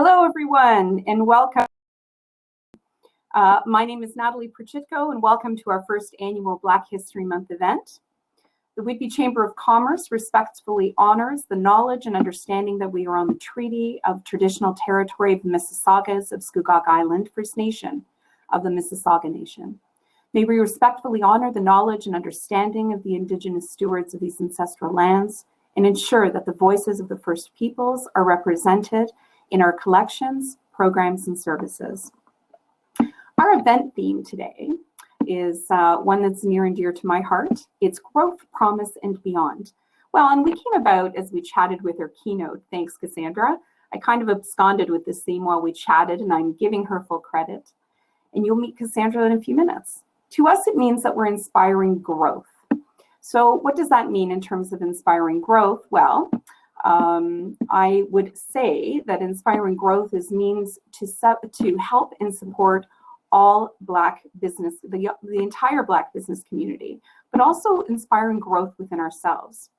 Hello, everyone, and welcome. My name is Natalie Perchitko, and welcome to our first annual Black History Month event. The Whitby Chamber of Commerce respectfully honors the knowledge and understanding that we are on the Treaty of Traditional Territory of Mississaugas of Scugog Island First Nation of the Mississauga Nation. May we respectfully honor the knowledge and understanding of the Indigenous stewards of these ancestral lands and ensure that the voices of the First Peoples are represented in our collections, programs, and services. Our event theme today is one that's near and dear to my heart. It's growth, promise, and beyond. Well, and we came about as we chatted with our keynote. Thanks, Cassandra. I kind of absconded with this theme while we chatted, and I'm giving her full credit. And you'll meet Cassandra in a few minutes. To us, it means that we're inspiring growth. So what does that mean in terms of inspiring growth? Well, I would say that inspiring growth means to help and support all Black business, the entire Black business community, but also inspiring growth within ourselves.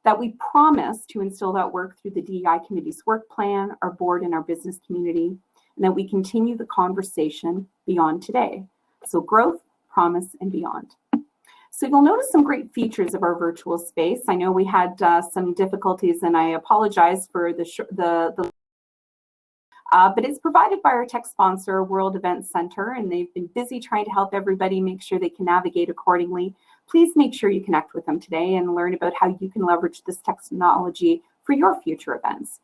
That we promise to instill that work through the DEI Committee's work plan, our board, and our business community, and that we continue the conversation beyond today. So growth, promise, and beyond. So you'll notice some great features of our virtual space. I know we had some difficulties, and I apologize for but it's provided by our tech sponsor, World Event Center, and they've been busy trying to help everybody make sure they can navigate accordingly. Please make sure you connect with them today and learn about how you can leverage this technology for your future events.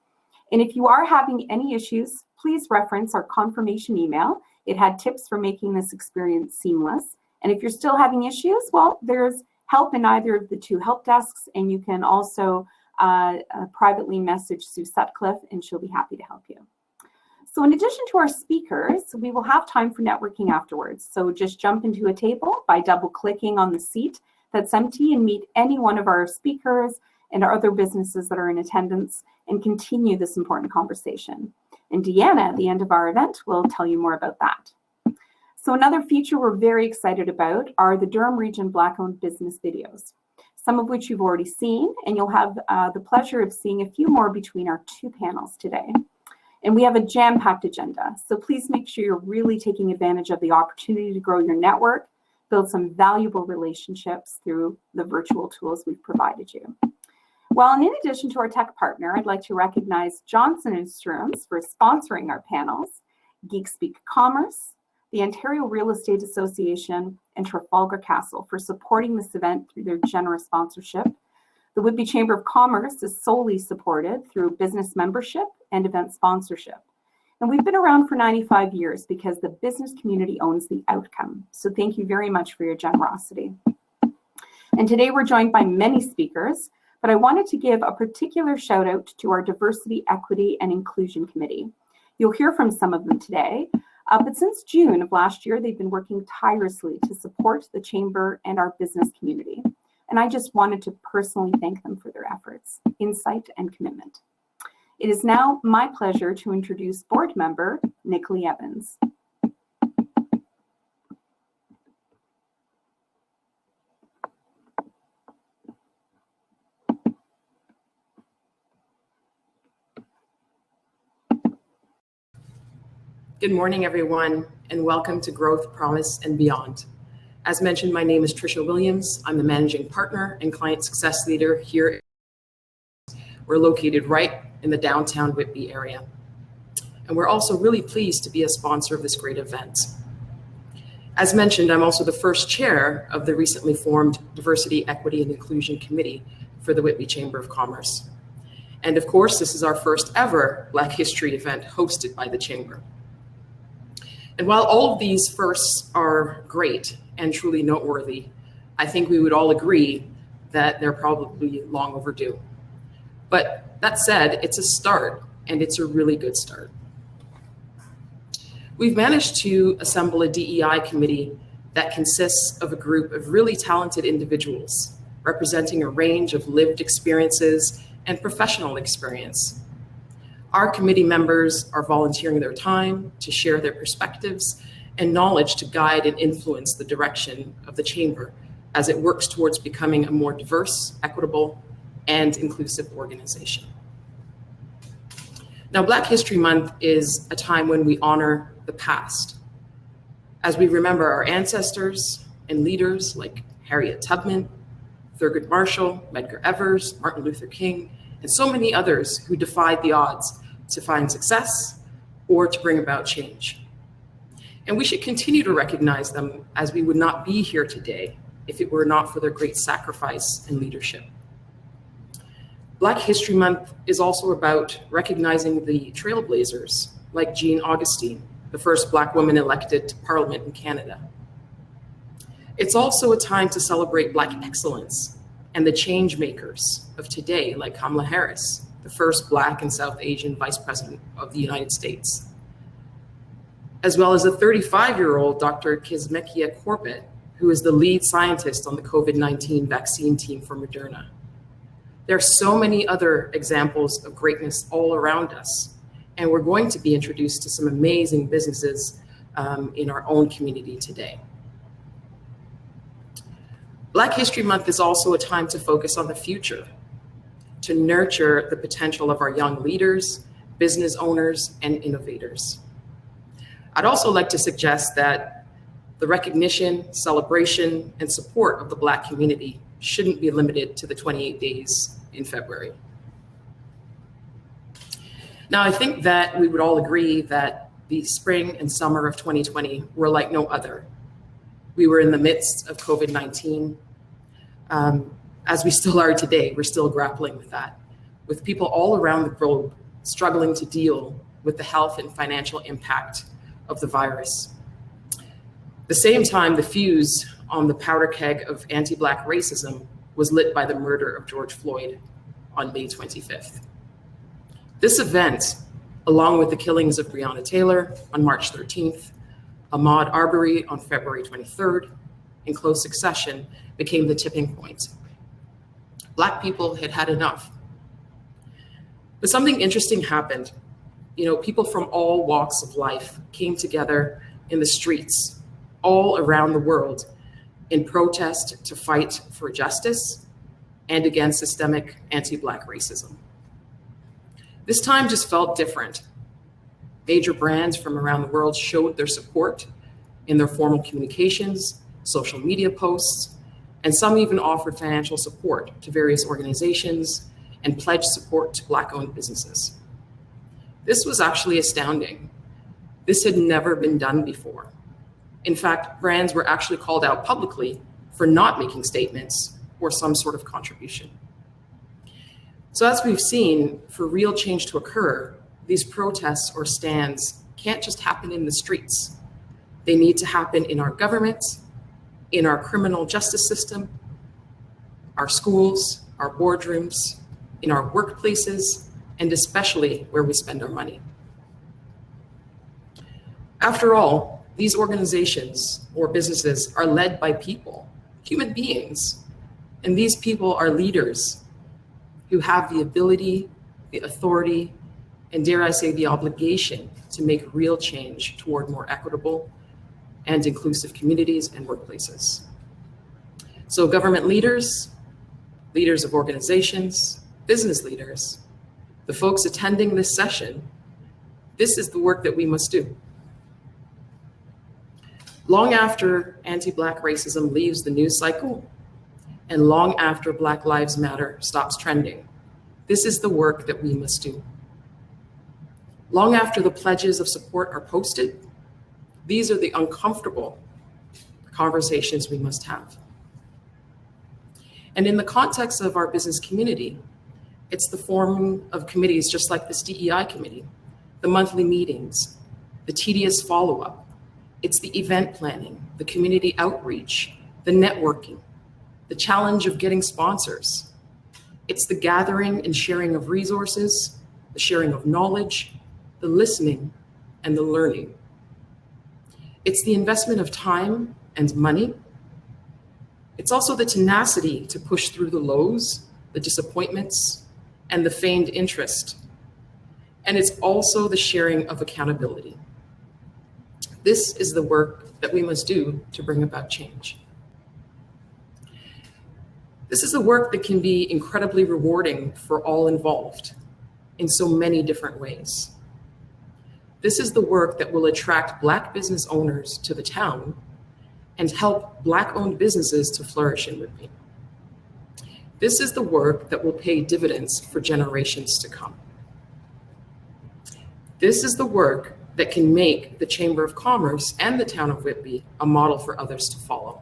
And if you are having any issues, please reference our confirmation email. It had tips for making this experience seamless. And if you're still having issues, well, there's help in either of the two help desks, and you can also privately message Sue Sutcliffe, and she'll be happy to help you. So in addition to our speakers, we will have time for networking afterwards. So just jump into a table by double-clicking on the seat that's empty and meet any one of our speakers and our other businesses that are in attendance and continue this important conversation. And Deanna, at the end of our event, will tell you more about that. So another feature we're very excited about are the Durham Region Black-owned business videos, some of which you've already seen, and you'll have the pleasure of seeing a few more between our two panels today. And we have a jam-packed agenda, so please make sure you're really taking advantage of the opportunity to grow your network, build some valuable relationships through the virtual tools we've provided you. Well, and in addition to our tech partner, I'd like to recognize Johnson & Sturms for sponsoring our panels, Geek Speak Commerce, the Ontario Real Estate Association, and Trafalgar Castle for supporting this event through their generous sponsorship. The Whitby Chamber of Commerce is solely supported through business membership and event sponsorship. And we've been around for 95 years because the business community owns the outcome. So thank you very much for your generosity. And today we're joined by many speakers, but I wanted to give a particular shout out to our Diversity, Equity, and Inclusion Committee. You'll hear from some of them today. But since June of last year, they've been working tirelessly to support the Chamber and our business community. And I just wanted to personally thank them for their efforts, insight, and commitment. It is now my pleasure to introduce board member Nick Lee Evans. Good morning, everyone, and welcome to Growth, Promise, and Beyond. As mentioned, my name is Tricia Williams. I'm the managing partner and client success leader here. We're located right in the downtown Whitby area. And we're also really pleased to be a sponsor of this great event. As mentioned, I'm also the first chair of the recently formed Diversity, Equity, and Inclusion Committee for the Whitby Chamber of Commerce. And of course, this is our first ever Black History event hosted by the Chamber. And while all of these firsts are great and truly noteworthy, I think we would all agree that they're probably long overdue. But that said, it's a start, and it's a really good start. We've managed to assemble a DEI committee that consists of a group of really talented individuals representing a range of lived experiences and professional experience. Our committee members are volunteering their time to share their perspectives and knowledge to guide and influence the direction of the Chamber as it works towards becoming a more diverse, equitable, and inclusive organization. Now, Black History Month is a time when we honor the past, as we remember our ancestors and leaders like Harriet Tubman, Thurgood Marshall, Medgar Evers, Martin Luther King, and so many others who defied the odds to find success or to bring about change. And we should continue to recognize them, as we would not be here today if it were not for their great sacrifice and leadership. Black History Month is also about recognizing the trailblazers like Jean Augustine, the first Black woman elected to Parliament in Canada. It's also a time to celebrate Black excellence and the change makers of today, like Kamala Harris, the first Black and South Asian Vice President of the United States, as well as a 35-year-old Dr. Kizzmekia Corbett, who is the lead scientist on the COVID-19 vaccine team for Moderna. There are so many other examples of greatness all around us, and we're going to be introduced to some amazing businesses in our own community today. Black History Month is also a time to focus on the future, to nurture the potential of our young leaders, business owners, and innovators. I'd also like to suggest that the recognition, celebration, and support of the Black community shouldn't be limited to the 28 days in February. Now, I think that we would all agree that the spring and summer of 2020 were like no other. We were in the midst of COVID-19, as we still are today. We're still grappling with that, with people all around the globe struggling to deal with the health and financial impact of the virus. At the same time, the fuse on the powder keg of anti-Black racism was lit by the murder of George Floyd on May 25th. This event, along with the killings of Breonna Taylor on March 13th, Ahmaud Arbery on February 23rd, in close succession, became the tipping point. Black people had had enough. But something interesting happened. People from all walks of life came together in the streets all around the world in protest to fight for justice and against systemic anti-Black racism. This time just felt different. Major brands from around the world showed their support in their formal communications, social media posts, and some even offered financial support to various organizations and pledged support to Black-owned businesses. This was actually astounding. This had never been done before. In fact, brands were actually called out publicly for not making statements or some sort of contribution. So as we've seen, for real change to occur, these protests or stands can't just happen in the streets. They need to happen in our government, in our criminal justice system, our schools, our boardrooms, in our workplaces, and especially where we spend our money. After all, these organizations or businesses are led by people, human beings, and these people are leaders who have the ability, the authority, and dare I say the obligation to make real change toward more equitable and inclusive communities and workplaces. So government leaders, leaders of organizations, business leaders, the folks attending this session, this is the work that we must do. Long after anti-Black racism leaves the news cycle, and long after Black Lives Matter stops trending, this is the work that we must do. Long after the pledges of support are posted, these are the uncomfortable conversations we must have. And in the context of our business community, it's the forming of committees just like this DEI committee, the monthly meetings, the tedious follow-up. It's the event planning, the community outreach, the networking, the challenge of getting sponsors. It's the gathering and sharing of resources, the sharing of knowledge, the listening, and the learning. It's the investment of time and money. It's also the tenacity to push through the lows, the disappointments, and the feigned interest. And it's also the sharing of accountability. This is the work that we must do to bring about change. This is the work that can be incredibly rewarding for all involved. in so many different ways. This is the work that will attract Black business owners to the town and help Black-owned businesses to flourish in Whitby. This is the work that will pay dividends for generations to come. This is the work that can make the Chamber of Commerce and the town of Whitby a model for others to follow.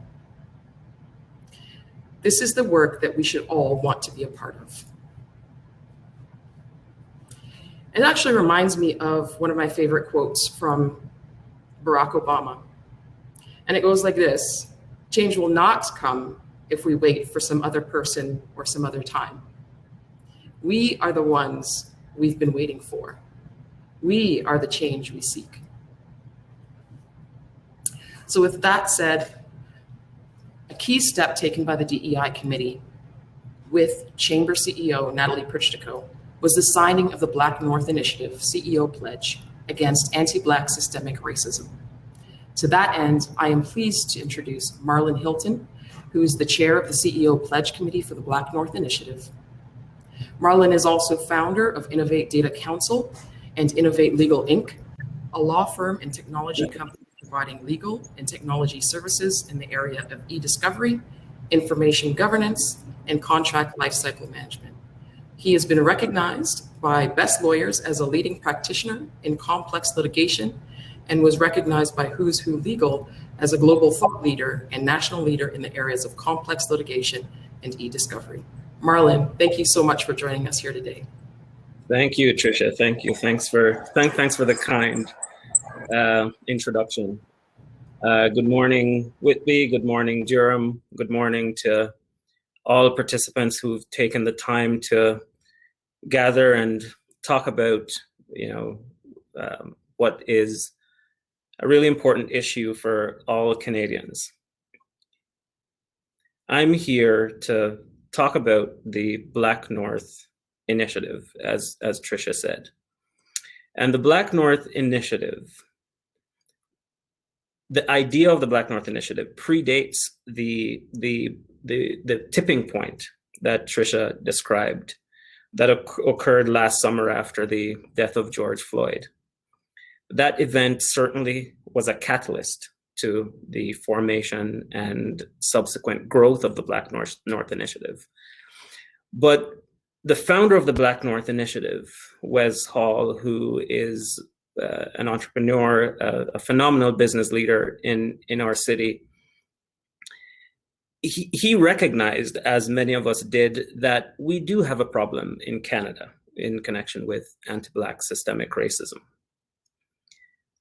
This is the work that we should all want to be a part of. It actually reminds me of one of my favorite quotes from Barack Obama. And it goes like this: change will not come if we wait for some other person or some other time. We are the ones we've been waiting for. We are the change we seek. So with that said, a key step taken by the DEI committee with Chamber CEO Natalie Prichtico was the signing of the Black North Initiative CEO pledge against anti-Black systemic racism. To that end, I am pleased to introduce Marlon Hilton, who is the chair of the CEO Pledge Committee for the Black North Initiative. Marlon is also founder of Innovate Data Council and Innovate Legal Inc., a law firm and technology company providing legal and technology services in the area of e-discovery, information governance, and contract lifecycle management. He has been recognized by Best Lawyers as a leading practitioner in complex litigation and was recognized by Who's Who Legal as a global thought leader and national leader in the areas of complex litigation and e-discovery. Marlon, thank you so much for joining us here today. Thank you, Tricia. Thank you. Thanks for the kind introduction. Good morning, Whitby. Good morning, Durham. Good morning to all participants who've taken the time to gather and talk about, what is a really important issue for all Canadians. I'm here to talk about the Black North Initiative, as Tricia said. And the Black North Initiative, the idea of the Black North Initiative predates the tipping point that Tricia described that occurred last summer after the death of George Floyd. That event certainly was a catalyst to the formation and subsequent growth of the Black North Initiative. But the founder of the Black North Initiative, Wes Hall, who is an entrepreneur, a phenomenal business leader in our city, he recognized, as many of us did, that we do have a problem in Canada in connection with anti-Black systemic racism.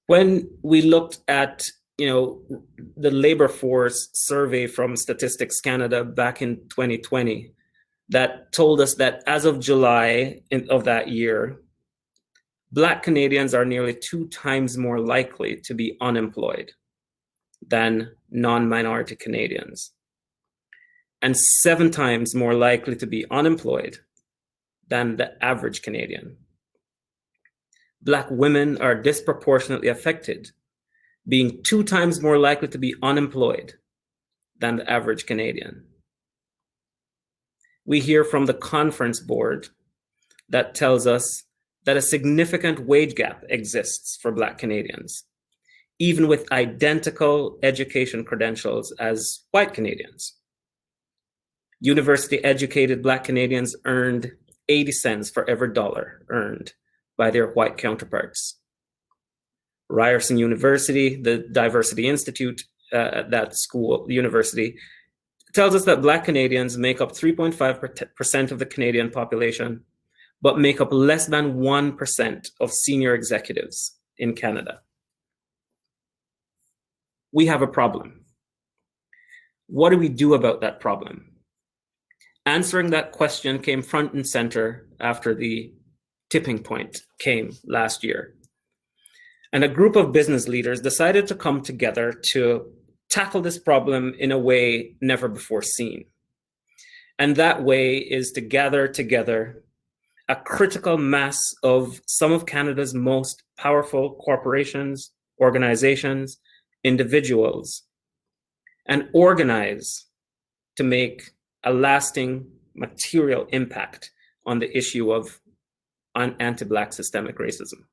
When we looked at the labor force survey from Statistics Canada back in 2020, that told us that as of July of that year, Black Canadians are nearly 2 times more likely to be unemployed than non-minority Canadians, and 7 times more likely to be unemployed than the average Canadian. Black women are disproportionately affected, being 2 times more likely to be unemployed than the average Canadian. We hear from the conference board that tells us that a significant wage gap exists for Black Canadians, even with identical education credentials as white Canadians. University-educated Black Canadians earned 80 cents for every dollar earned by their white counterparts. Ryerson University, the Diversity Institute at that school, university, tells us that Black Canadians make up 3.5% of the Canadian population, but make up less than 1% of senior executives in Canada. We have a problem. What do we do about that problem? Answering that question came front and center after the tipping point came last year. And a group of business leaders decided to come together to tackle this problem in a way never before seen. And that way is to gather together a critical mass of some of Canada's most powerful corporations, organizations, individuals, and organize to make a lasting material impact on the issue of on anti-Black systemic racism.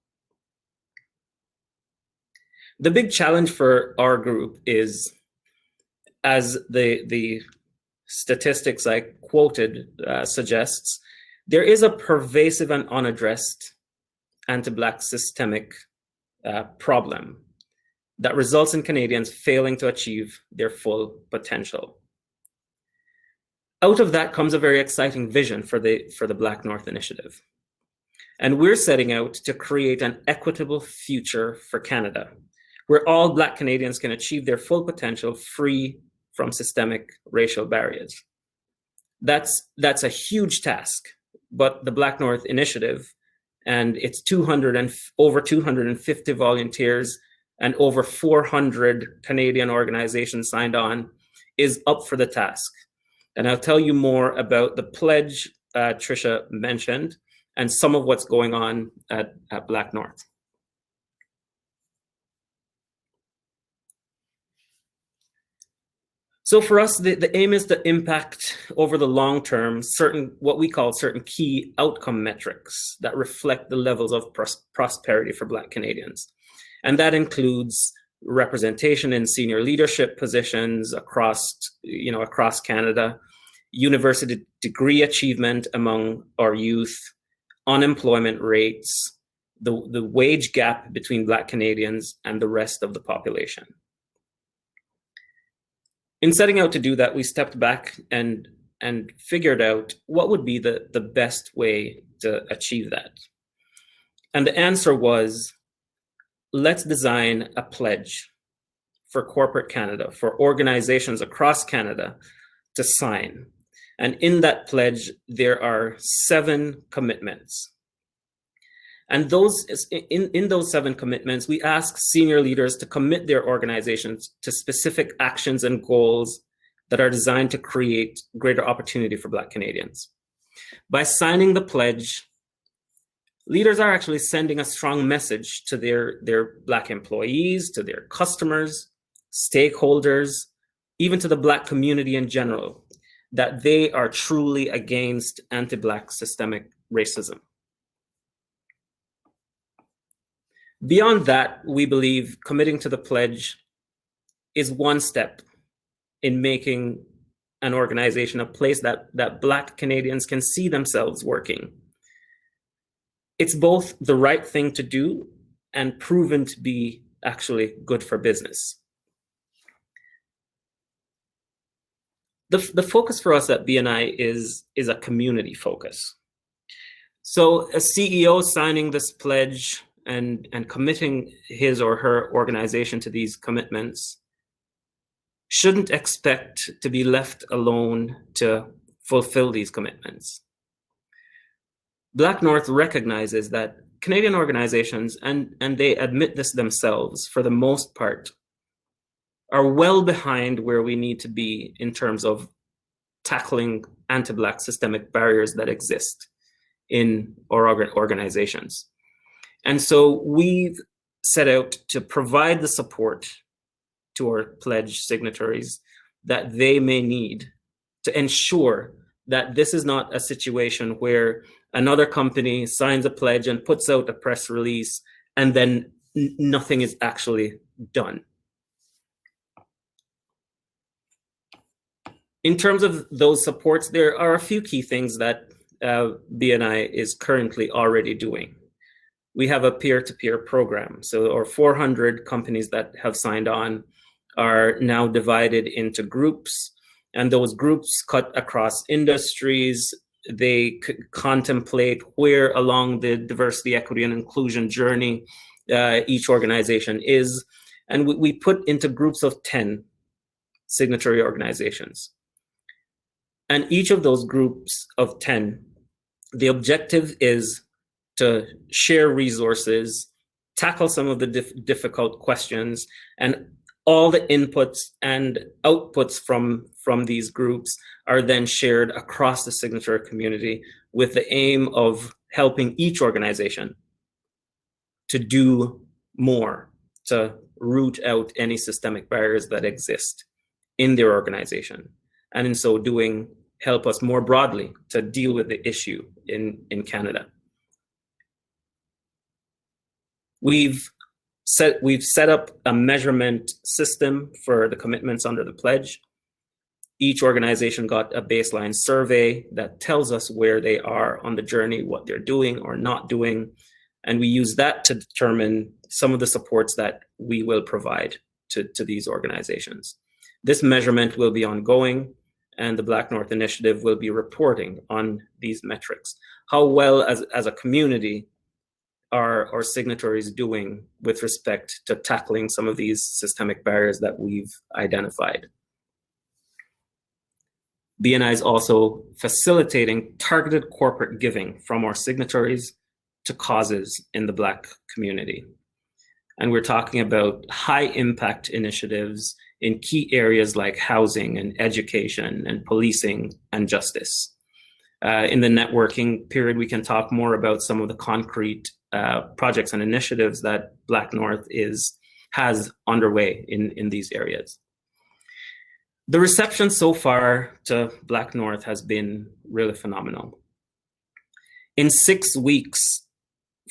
The big challenge for our group is, as the statistics I quoted suggests, there is a pervasive and unaddressed anti-Black systemic problem that results in Canadians failing to achieve their full potential. Out of that comes a very exciting vision for the Black North Initiative. And we're setting out to create an equitable future for Canada, where all Black Canadians can achieve their full potential free from systemic racial barriers. That's a huge task, but the Black North Initiative and its over 250 volunteers and over 400 Canadian organizations signed on is up for the task. And I'll tell you more about the pledge Tricia mentioned and some of what's going on at Black North. So for us, the aim is to impact over the long term what we call certain key outcome metrics that reflect the levels of prosperity for Black Canadians. And that includes representation in senior leadership positions across Canada, university degree achievement among our youth, unemployment rates, the wage gap between Black Canadians and the rest of the population. In setting out to do that, we stepped back and figured out what would be the best way to achieve that. And the answer was, let's design a pledge for corporate Canada, for organizations across Canada to sign. And in that pledge, there are 7 commitments. And in those 7 commitments, we ask senior leaders to commit their organizations to specific actions and goals that are designed to create greater opportunity for Black Canadians. By signing the pledge, leaders are actually sending a strong message to their Black employees, to their customers, stakeholders, even to the Black community in general, that they are truly against anti-Black systemic racism. Beyond that, we believe committing to the pledge is one step in making an organization a place that Black Canadians can see themselves working. It's both the right thing to do and proven to be actually good for business. The focus for us at BNI is a community focus. So a CEO signing this pledge and committing his or her organization to these commitments shouldn't expect to be left alone to fulfill these commitments. Black North recognizes that Canadian organizations, and they admit this themselves for the most part, are well behind where we need to be in terms of tackling anti-Black systemic barriers that exist in our organizations. And so we've set out to provide the support to our pledge signatories that they may need to ensure that this is not a situation where another company signs a pledge and puts out a press release and then nothing is actually done. In terms of those supports, there are a few key things that BNI is currently already doing. We have a peer-to-peer program. So our 400 companies that have signed on are now divided into groups, and those groups cut across industries. They contemplate where along the diversity, equity, and inclusion journey each organization is. And we put into groups of 10 signatory organizations. And each of those groups of 10, the objective is to share resources, tackle some of the difficult questions, and all the inputs and outputs from these groups are then shared across the signatory community with the aim of helping each organization to do more, to root out any systemic barriers that exist in their organization. And in so doing, help us more broadly to deal with the issue in Canada. We've set up a measurement system for the commitments under the pledge. Each organization got a baseline survey that tells us where they are on the journey, what they're doing or not doing. And we use that to determine some of the supports that we will provide to these organizations. This measurement will be ongoing, and the Black North Initiative will be reporting on these metrics. How well as a community are our signatories doing with respect to tackling some of these systemic barriers that we've identified? BNI is also facilitating targeted corporate giving from our signatories to causes in the Black community. And we're talking about high impact initiatives in key areas like housing and education and policing and justice. In the networking period, we can talk more about some of the concrete projects and initiatives that Black North has underway in these areas. The reception so far to Black North has been really phenomenal. In 6 weeks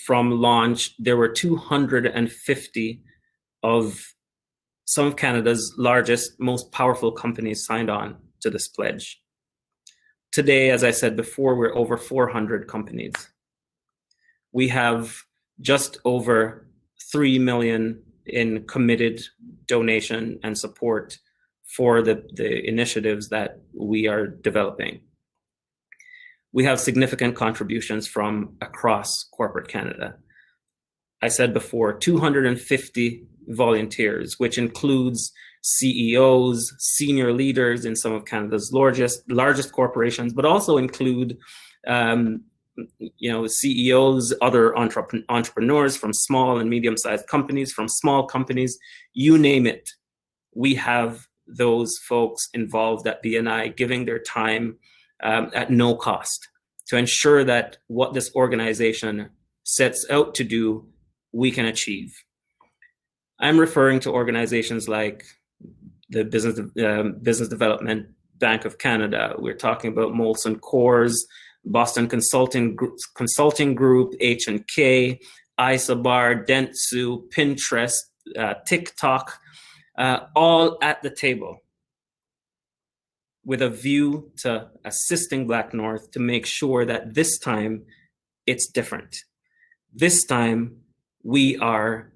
from launch, there were 250 of some of Canada's largest, most powerful companies signed on to this pledge. Today, as I said before, we're over 400 companies. We have just over 3 million in committed donation and support for the initiatives that we are developing. We have significant contributions from across corporate Canada. I said before, 250 volunteers, which includes CEOs, senior leaders in some of Canada's largest corporations, but also include CEOs, other entrepreneurs from small and medium-sized companies, from small companies, you name it. We have those folks involved at BNI giving their time at no cost to ensure that what this organization sets out to do, we can achieve. I'm referring to organizations like the Business Development Bank of Canada. We're talking about Molson Coors, Boston Consulting Group, H&K, Isobar, Dentsu, Pinterest, TikTok, all at the table with a view to assisting Black North to make sure that this time it's different. This time we are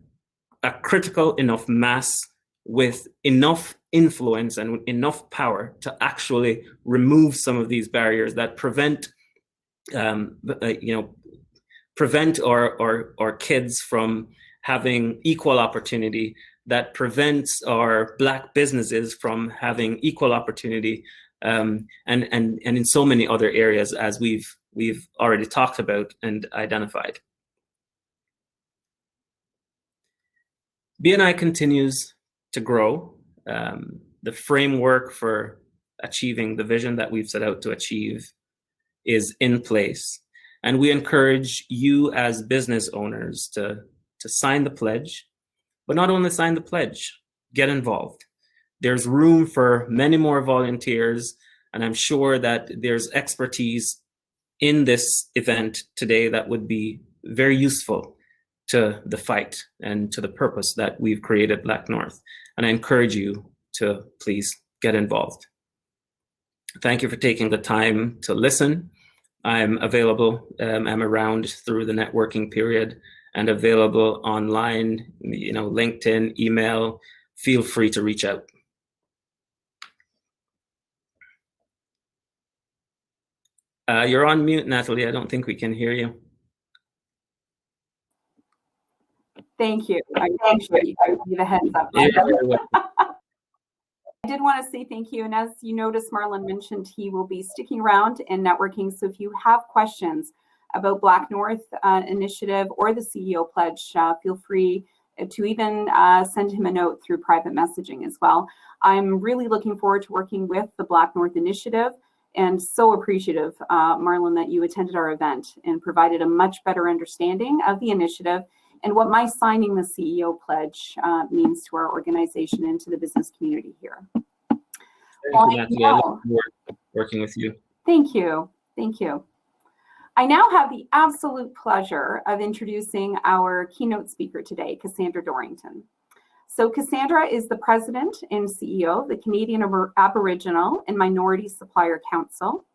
a critical enough mass with enough influence and enough power to actually remove some of these barriers that prevent our kids from having equal opportunity, that prevents our Black businesses from having equal opportunity, and in so many other areas as we've already talked about and identified. BNI continues to grow. The framework for achieving the vision that we've set out to achieve is in place. And we encourage you as business owners to sign the pledge, but not only sign the pledge, get involved. There's room for many more volunteers, and I'm sure that there's expertise in this event today that would be very useful to the fight and to the purpose that we've created Black North. And I encourage you to please get involved. Thank you for taking the time to listen. I'm available, I'm around through the networking period and available online, LinkedIn, email. Feel free to reach out. You're on mute, Natalie. I don't think we can hear you. Thank you. I appreciate you giving me the heads up. Yeah, I did want to say thank you. And as you noticed, Marlon mentioned he will be sticking around and networking. So if you have questions about Black North Initiative or the CEO Pledge, feel free to even send him a note through private messaging as well. I'm really looking forward to working with the Black North Initiative, and so appreciative, Marlon, that you attended our event and provided a much better understanding of the initiative and what my signing the CEO Pledge means to our organization and to the business community here. Thank you, Natalie. I look forward to working with you. Thank you. Thank you. I now have the absolute pleasure of introducing our keynote speaker today, Cassandra Dorrington. So Cassandra is the president and CEO of the Canadian Aboriginal and Minority Supplier Council.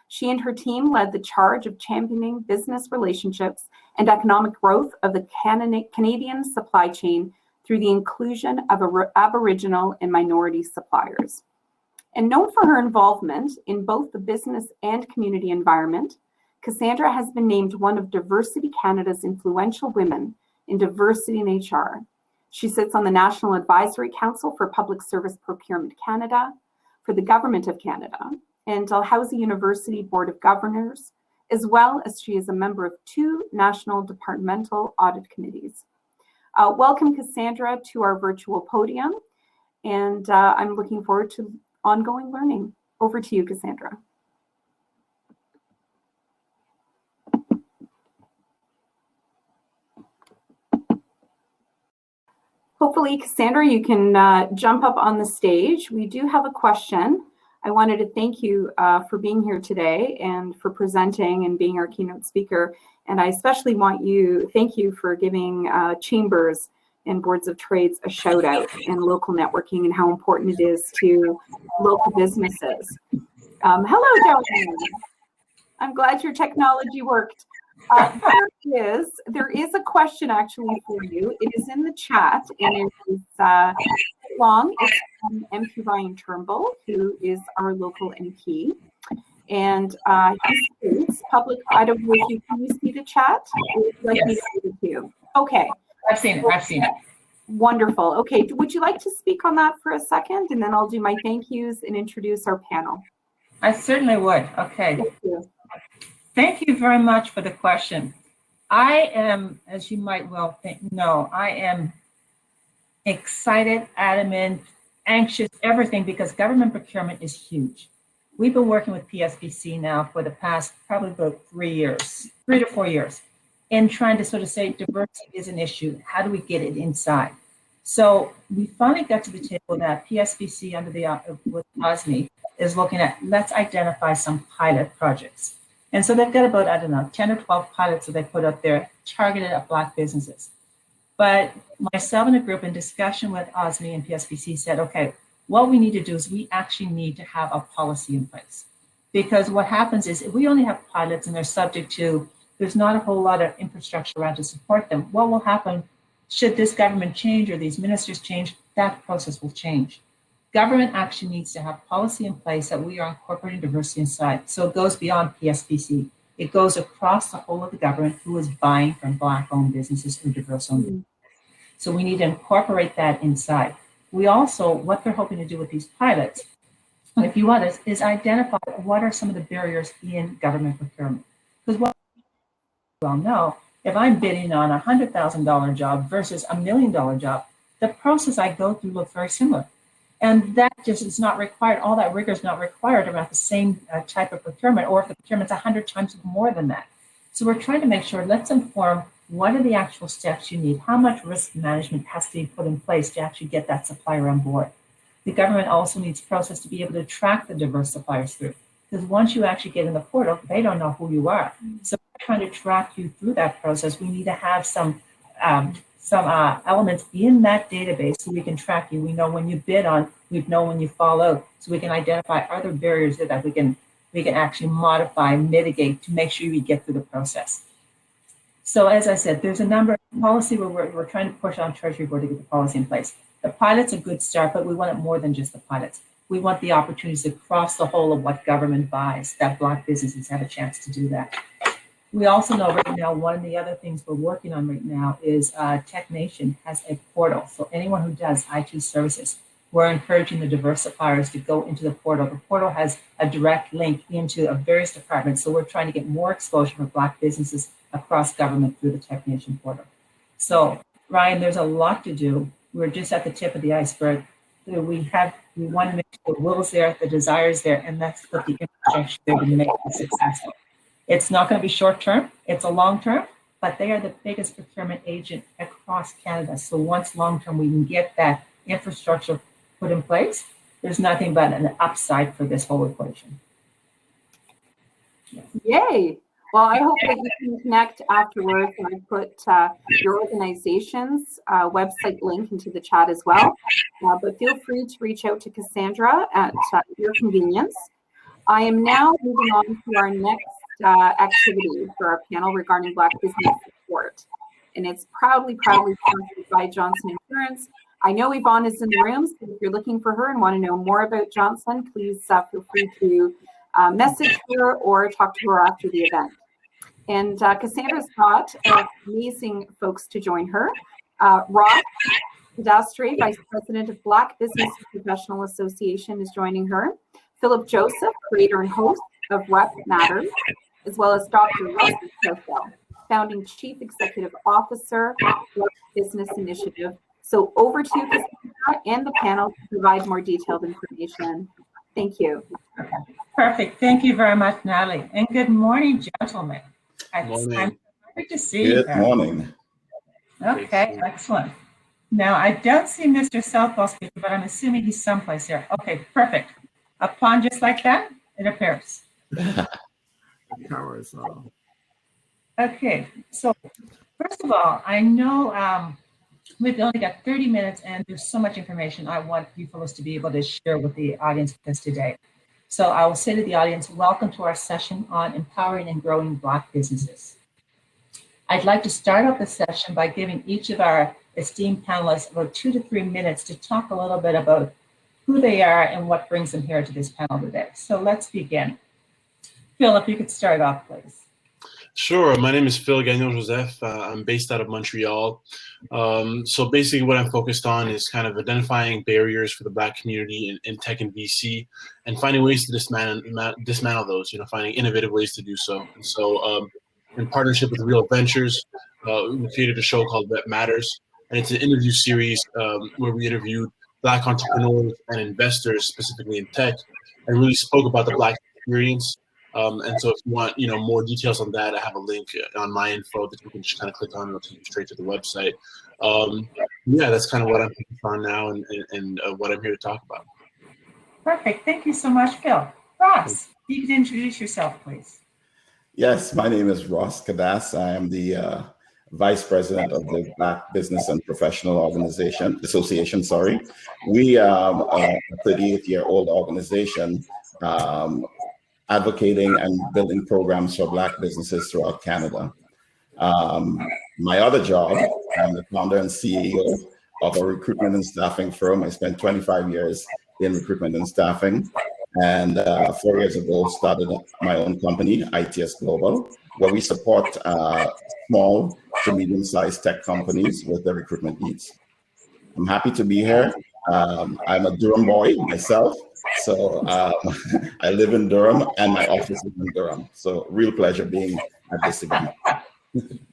She and her team led the charge of championing business relationships and economic growth of the Canadian supply chain through the inclusion of Aboriginal and minority suppliers. And known for her involvement in both the business and community environment, Cassandra has been named one of Diversity Canada's influential women in diversity in HR. She sits on the National Advisory Council for Public Service Procurement Canada, for the Government of Canada, and Dalhousie University Board of Governors, as well as she is a member of 2 national departmental audit committees. Welcome, Cassandra, to our virtual podium, and I'm looking forward to ongoing learning. Over to you, Cassandra. Hopefully, Cassandra, you can jump up on the stage. We do have a question. I wanted to thank you for being here today and for presenting and being our keynote speaker. And I especially want to thank you for giving chambers and boards of trades a shout out and local networking and how important it is to local businesses. Hello, Joanne. I'm glad your technology worked. There is a question actually for you. It is in the chat and it is long. It's from MP Ryan Turnbull, who is our local MP. And he states, I don't know if you can see the chat? Like yes. Me to read it to you. Okay. I've seen it. Wonderful. Okay. Would you like to speak on that for a second? And then I'll do my thank yous and introduce our panel. I certainly would. Okay. Thank you. Thank you very much for the question. I am, as you might well know, I am excited, adamant, anxious, everything, because government procurement is huge. We've been working with PSPC now for the past probably about 3 to 4 years, in trying to sort of say diversity is an issue. How do we get it inside? So we finally got to the table that PSPC under the with OSME is looking at, let's identify some pilot projects. And so they've got about, I don't know, 10 or 12 pilots that they put up there targeted at Black businesses. But myself and a group in discussion with OSME and PSPC said, okay, what we need to do is we actually need to have a policy in place. Because what happens is if we only have pilots and they're subject to, there's not a whole lot of infrastructure around to support them, what will happen should this government change or these ministers change, that process will change. Government actually needs to have policy in place that we are incorporating diversity inside. So it goes beyond PSPC. It goes across the whole of the government who is buying from Black-owned businesses or diverse-owned businesses. So we need to incorporate that inside. We also, what they're hoping to do with these pilots, if you want, is identify what are some of the barriers in government procurement. Because what we well know, if I'm bidding on a $100,000 job versus $1 million job, the process I go through looks very similar. And that just is not required. All that rigor is not required around the same type of procurement, or if the procurement's 100 times more than that. So we're trying to make sure, let's inform what are the actual steps you need, how much risk management has to be put in place to actually get that supplier on board. The government also needs process to be able to track the diverse suppliers through, because once you actually get in the portal, they don't know who you are. So we're trying to track you through that process. We need to have some elements in that database so we can track you. We know when you bid on, we know when you fall out, so we can identify other barriers that we can actually modify, mitigate to make sure we get through the process. So as I said, there's a number of policy where we're trying to push on Treasury Board to get the policy in place. The pilot's a good start, but we want it more than just the pilots. We want the opportunities to cross the whole of what government buys, that Black businesses have a chance to do that. We also know right now, one of the other things we're working on right now is Tech Nation has a portal. So anyone who does IT services, we're encouraging the diverse suppliers to go into the portal. The portal has a direct link into various departments. So we're trying to get more exposure for Black businesses across government through the Tech Nation portal. So Ryan, there's a lot to do. We're just at the tip of the iceberg. We want to make sure the will's there, the desire's there, and that's what the infrastructure there to make it successful. It's not going to be short term, it's a long term, but they are the biggest procurement agent across Canada. So once long term we can get that infrastructure put in place, there's nothing but an upside for this whole equation. Yay. Well, I hope that you can connect afterwards, and I put your organization's website link into the chat as well. But feel free to reach out to Cassandra at your convenience. I am now moving on to our next activity for our panel regarding Black business support. And it's proudly sponsored by Johnson Insurance. I know Yvonne is in the room, so if you're looking for her and want to know more about Johnson, please feel free to message her or talk to her after the event. And Cassandra's got amazing folks to join her. Ross Cadastre, Vice President of Black Business Professional Association, is joining her. Philip Joseph, creator and host of Rep Matters, as well as Dr. Russell Southwell, founding Chief Executive Officer of Business Initiative. So over to you, Cassandra, and the panel to provide more detailed information. Thank you. Perfect. Thank you very much, Natalie. And good morning, gentlemen. Morning. I'm happy to see you. Good morning. Okay, excellent. Now, I don't see Mr. Southwell speaking, but I'm assuming he's someplace here. Okay, perfect. Upon just like that, it appears. Okay, so first of all, I know we've only got 30 minutes and there's so much information I want you fellows to be able to share with the audience with us today. So I will say to the audience, welcome to our session on empowering and growing Black businesses. I'd like to start off the session by giving each of our esteemed panelists about 2 to 3 minutes to talk a little bit about who they are and what brings them here to this panel today. So let's begin. Phil, if you could start off, please. Sure. My name is Phil Gagnon-Joseph. I'm based out of Montreal. So basically what I'm focused on is kind of identifying barriers for the Black community in tech and VC and finding ways to dismantle those, finding innovative ways to do so. And so in partnership with Real Ventures, we created a show called Rep Matters. And it's an interview series where we interviewed Black entrepreneurs and investors, specifically in tech, and really spoke about the Black experience. And so if you want, more details on that, I have a link on my info that you can just kind of click on and it'll take you straight to the website. Yeah, that's kind of what I'm focused on now and what I'm here to talk about. Perfect. Thank you so much, Phil. Ross, you can introduce yourself, please. Yes, my name is Ross Cadas. I am the Vice President of the Black Business and Professional Association. We are a 38-year-old organization advocating and building programs for Black businesses throughout Canada. My other job, I'm the founder and CEO of a recruitment and staffing firm. I spent 25 years in recruitment and staffing. And 4 years ago, started my own company, ITS Global, where we support small to medium-sized tech companies with their recruitment needs. I'm happy to be here. I'm a Durham boy myself. So I live in Durham and my office is in Durham. So real pleasure being at this event.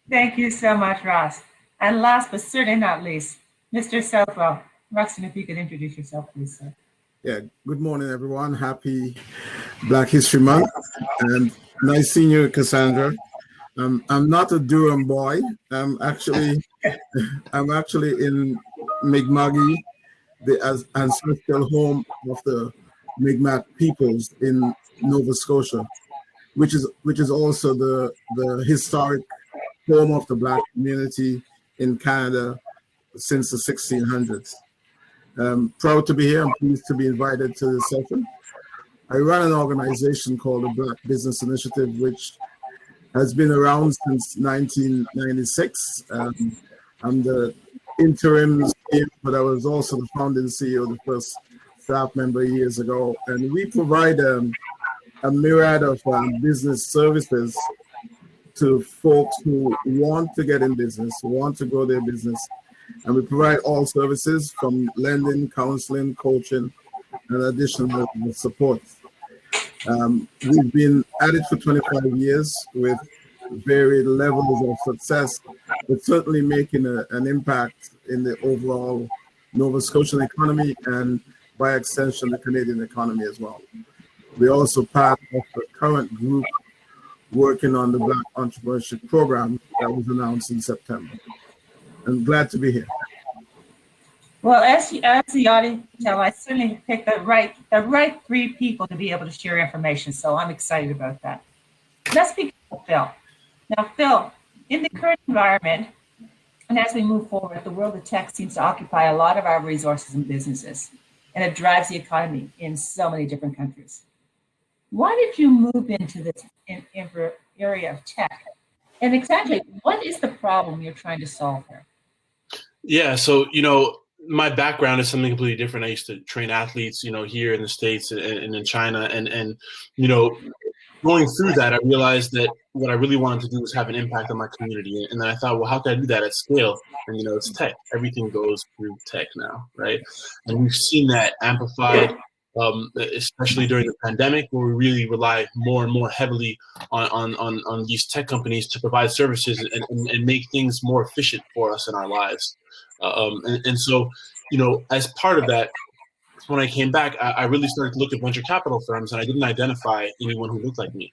Thank you so much, Ross. And last but certainly not least, Mr. Southwell. Ruxton, if you could introduce yourself, please, sir. Yeah, good morning, everyone. Happy Black History Month. And nice seeing you, Cassandra. I'm not a Durham boy. I'm actually in Mi'kma'ki, the ancestral home of the Mi'kmaq peoples in Nova Scotia, which is also the historic home of the Black community in Canada since the 1600s. Proud to be here. I'm pleased to be invited to this session. I run an organization called the Black Business Initiative, which has been around since 1996. I'm the interim CEO, but I was also the founding CEO, the first staff member years ago. And we provide a myriad of business services to folks who want to get in business, who want to grow their business. And we provide all services from lending, counseling, coaching, and additional support. We've been at it for 25 years with varied levels of success, but certainly making an impact in the overall Nova Scotian economy and by extension, the Canadian economy as well. We're also part of the current group working on the Black Entrepreneurship Program that was announced in September. I'm glad to be here. Well, as the audience can tell, I certainly picked the right 3 people to be able to share information, so I'm excited about that. Let's begin with Phil. Now, Phil, in the current environment, and as we move forward, the world of tech seems to occupy a lot of our resources and businesses, and it drives the economy in so many different countries. Why did you move into this area of tech? And exactly, what is the problem you're trying to solve here? Yeah, so my background is something completely different. I used to train athletes, here in the States and in China, and going through that, I realized that what I really wanted to do was have an impact on my community. And then I thought, well, how can I do that at scale? And it's tech. Everything goes through tech now, right? And we've seen that amplified, especially during the pandemic, where we really rely more and more heavily on these tech companies to provide services and make things more efficient for us in our lives. So, as part of that, when I came back, I really started to look at venture capital firms, and I didn't identify anyone who looked like me.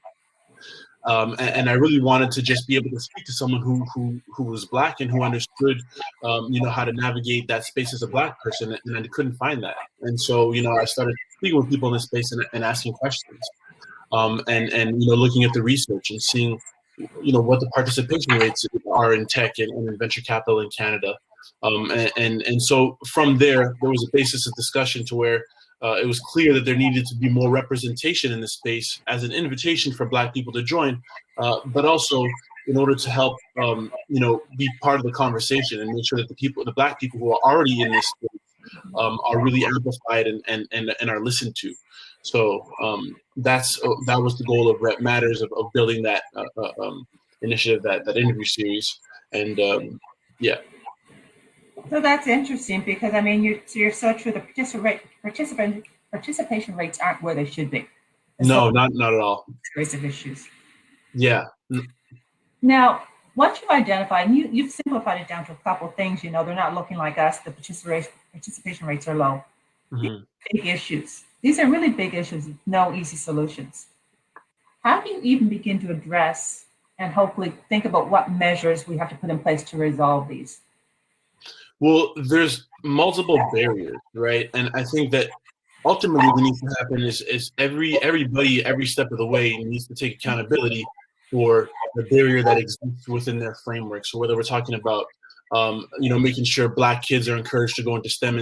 And I really wanted to just be able to speak to someone who was Black and who understood, how to navigate that space as a Black person, and I couldn't find that. And so, I started speaking with people in this space and asking questions, and looking at the research and seeing, what the participation rates are in tech and in venture capital in Canada. And so from there was a basis of discussion to where it was clear that there needed to be more representation in the space as an invitation for Black people to join, but also in order to help, be part of the conversation and make sure that the Black people who are already in this space are really amplified and are listened to. So that was the goal of Rep Matters, of building that initiative, that interview series, and yeah. So that's interesting because you're so true. The participation rates aren't where they should be. No, not at all. Race of issues. Yeah. Now, once you identify, and you've simplified it down to a couple of things, they're not looking like us. The participation rates are low. Mm-hmm. Big issues. These are really big issues with no easy solutions. How do you even begin to address and hopefully think about what measures we have to put in place to resolve these? Well, there's multiple barriers, right? And I think that ultimately what needs to happen is everybody, every step of the way needs to take accountability for the barrier that exists within their framework. So whether we're talking about, making sure Black kids are encouraged to go into STEM,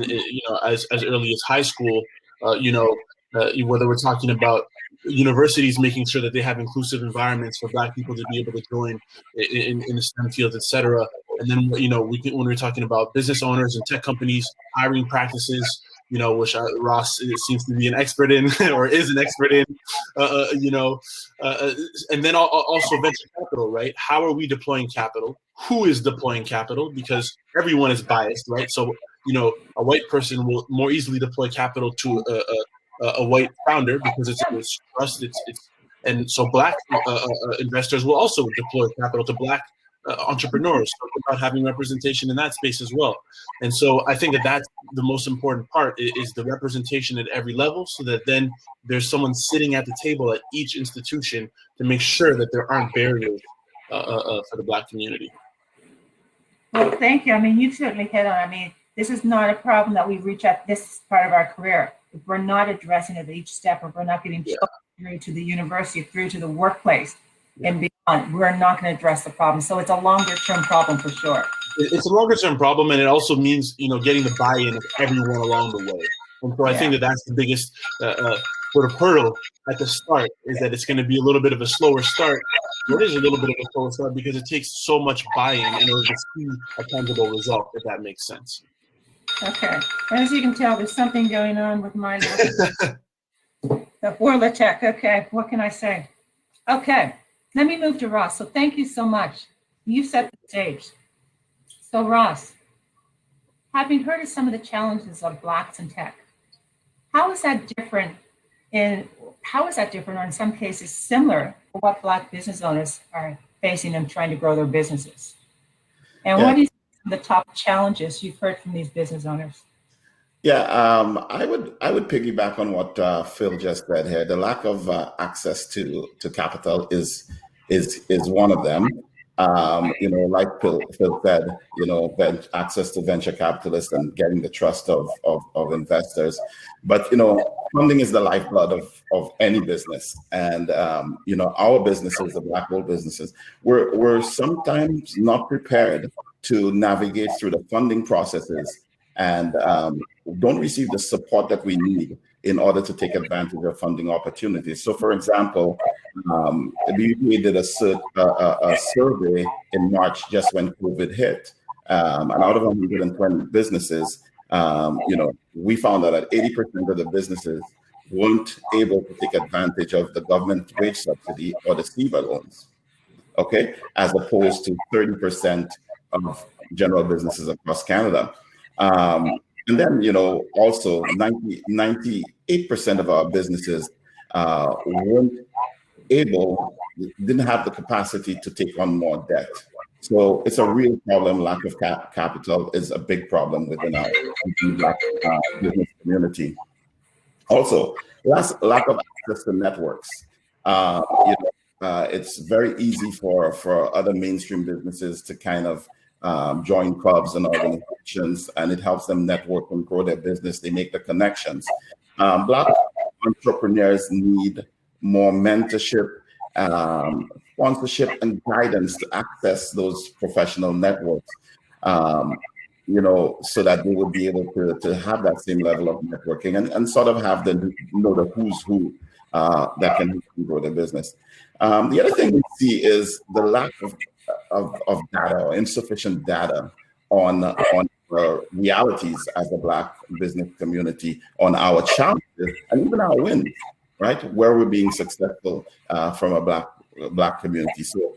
as early as high school, whether we're talking about universities making sure that they have inclusive environments for Black people to be able to join in the STEM fields, et cetera. And then, when we're talking about business owners and tech companies, hiring practices, which Ross seems to be an expert in or is an expert in, and then also venture capital, right? How are we deploying capital? Who is deploying capital? Because everyone is biased, right? So, a white person will more easily deploy capital to a white founder because it's trust, and so Black investors will also deploy capital to Black entrepreneurs, about having representation in that space as well. And so I think that's the most important part, is the representation at every level, so that then there's someone sitting at the table at each institution to make sure that there aren't barriers for the Black community. Well, thank you. You've certainly hit on, this is not a problem that we reach at this part of our career. If we're not addressing it at each step, or we're not getting children through to the university, through to the workplace, and beyond, we're not going to address the problem. So it's a longer-term problem for sure. It's a longer-term problem, and it also means, getting the buy-in of everyone along the way. And so I think that that's the biggest sort of hurdle at the start, is that it's going to be a little bit of a slower start. It is a little bit of a slower start because it takes so much buy-in in order to see a tangible result, if that makes sense. Okay. As you can tell, there's something going on with my the world of tech. Okay, what can I say? Okay. Let me move to Ross. So thank you so much. You set the stage. So Ross, having heard of some of the challenges of Blacks in tech, how is that different, or in some cases similar to what Black business owners are facing and trying to grow their businesses? And what is the top challenges you've heard from these business owners? Yeah, I would piggyback on what Phil just said here. The lack of access to capital is one of them. Like Phil said, access to venture capitalists and getting the trust of investors. But, funding is the lifeblood of any business. And, our businesses, the Black Gold businesses, we're sometimes not prepared to navigate through the funding processes and don't receive the support that we need in order to take advantage of funding opportunities. So, for example, the BBPA did a survey in March just when COVID hit. And out of 120 businesses, we found that 80% of the businesses weren't able to take advantage of the government wage subsidy or the SEVA loans, okay, as opposed to 30% of general businesses across Canada. And then, also 98% of our businesses didn't have the capacity to take on more debt. So it's a real problem. Lack of capital is a big problem within our Black business community. Also, lack of access to networks. It's very easy for other mainstream businesses to kind of join clubs and organizations, and it helps them network and grow their business. They make the connections. Black entrepreneurs need more mentorship, sponsorship, and guidance to access those professional networks, so that they would be able to have that same level of networking and sort of have the who's who that can grow their business. The other thing we see is the lack of data or insufficient data on realities as a Black business community, on our challenges and even our wins, right? Where we're being successful from a Black community. So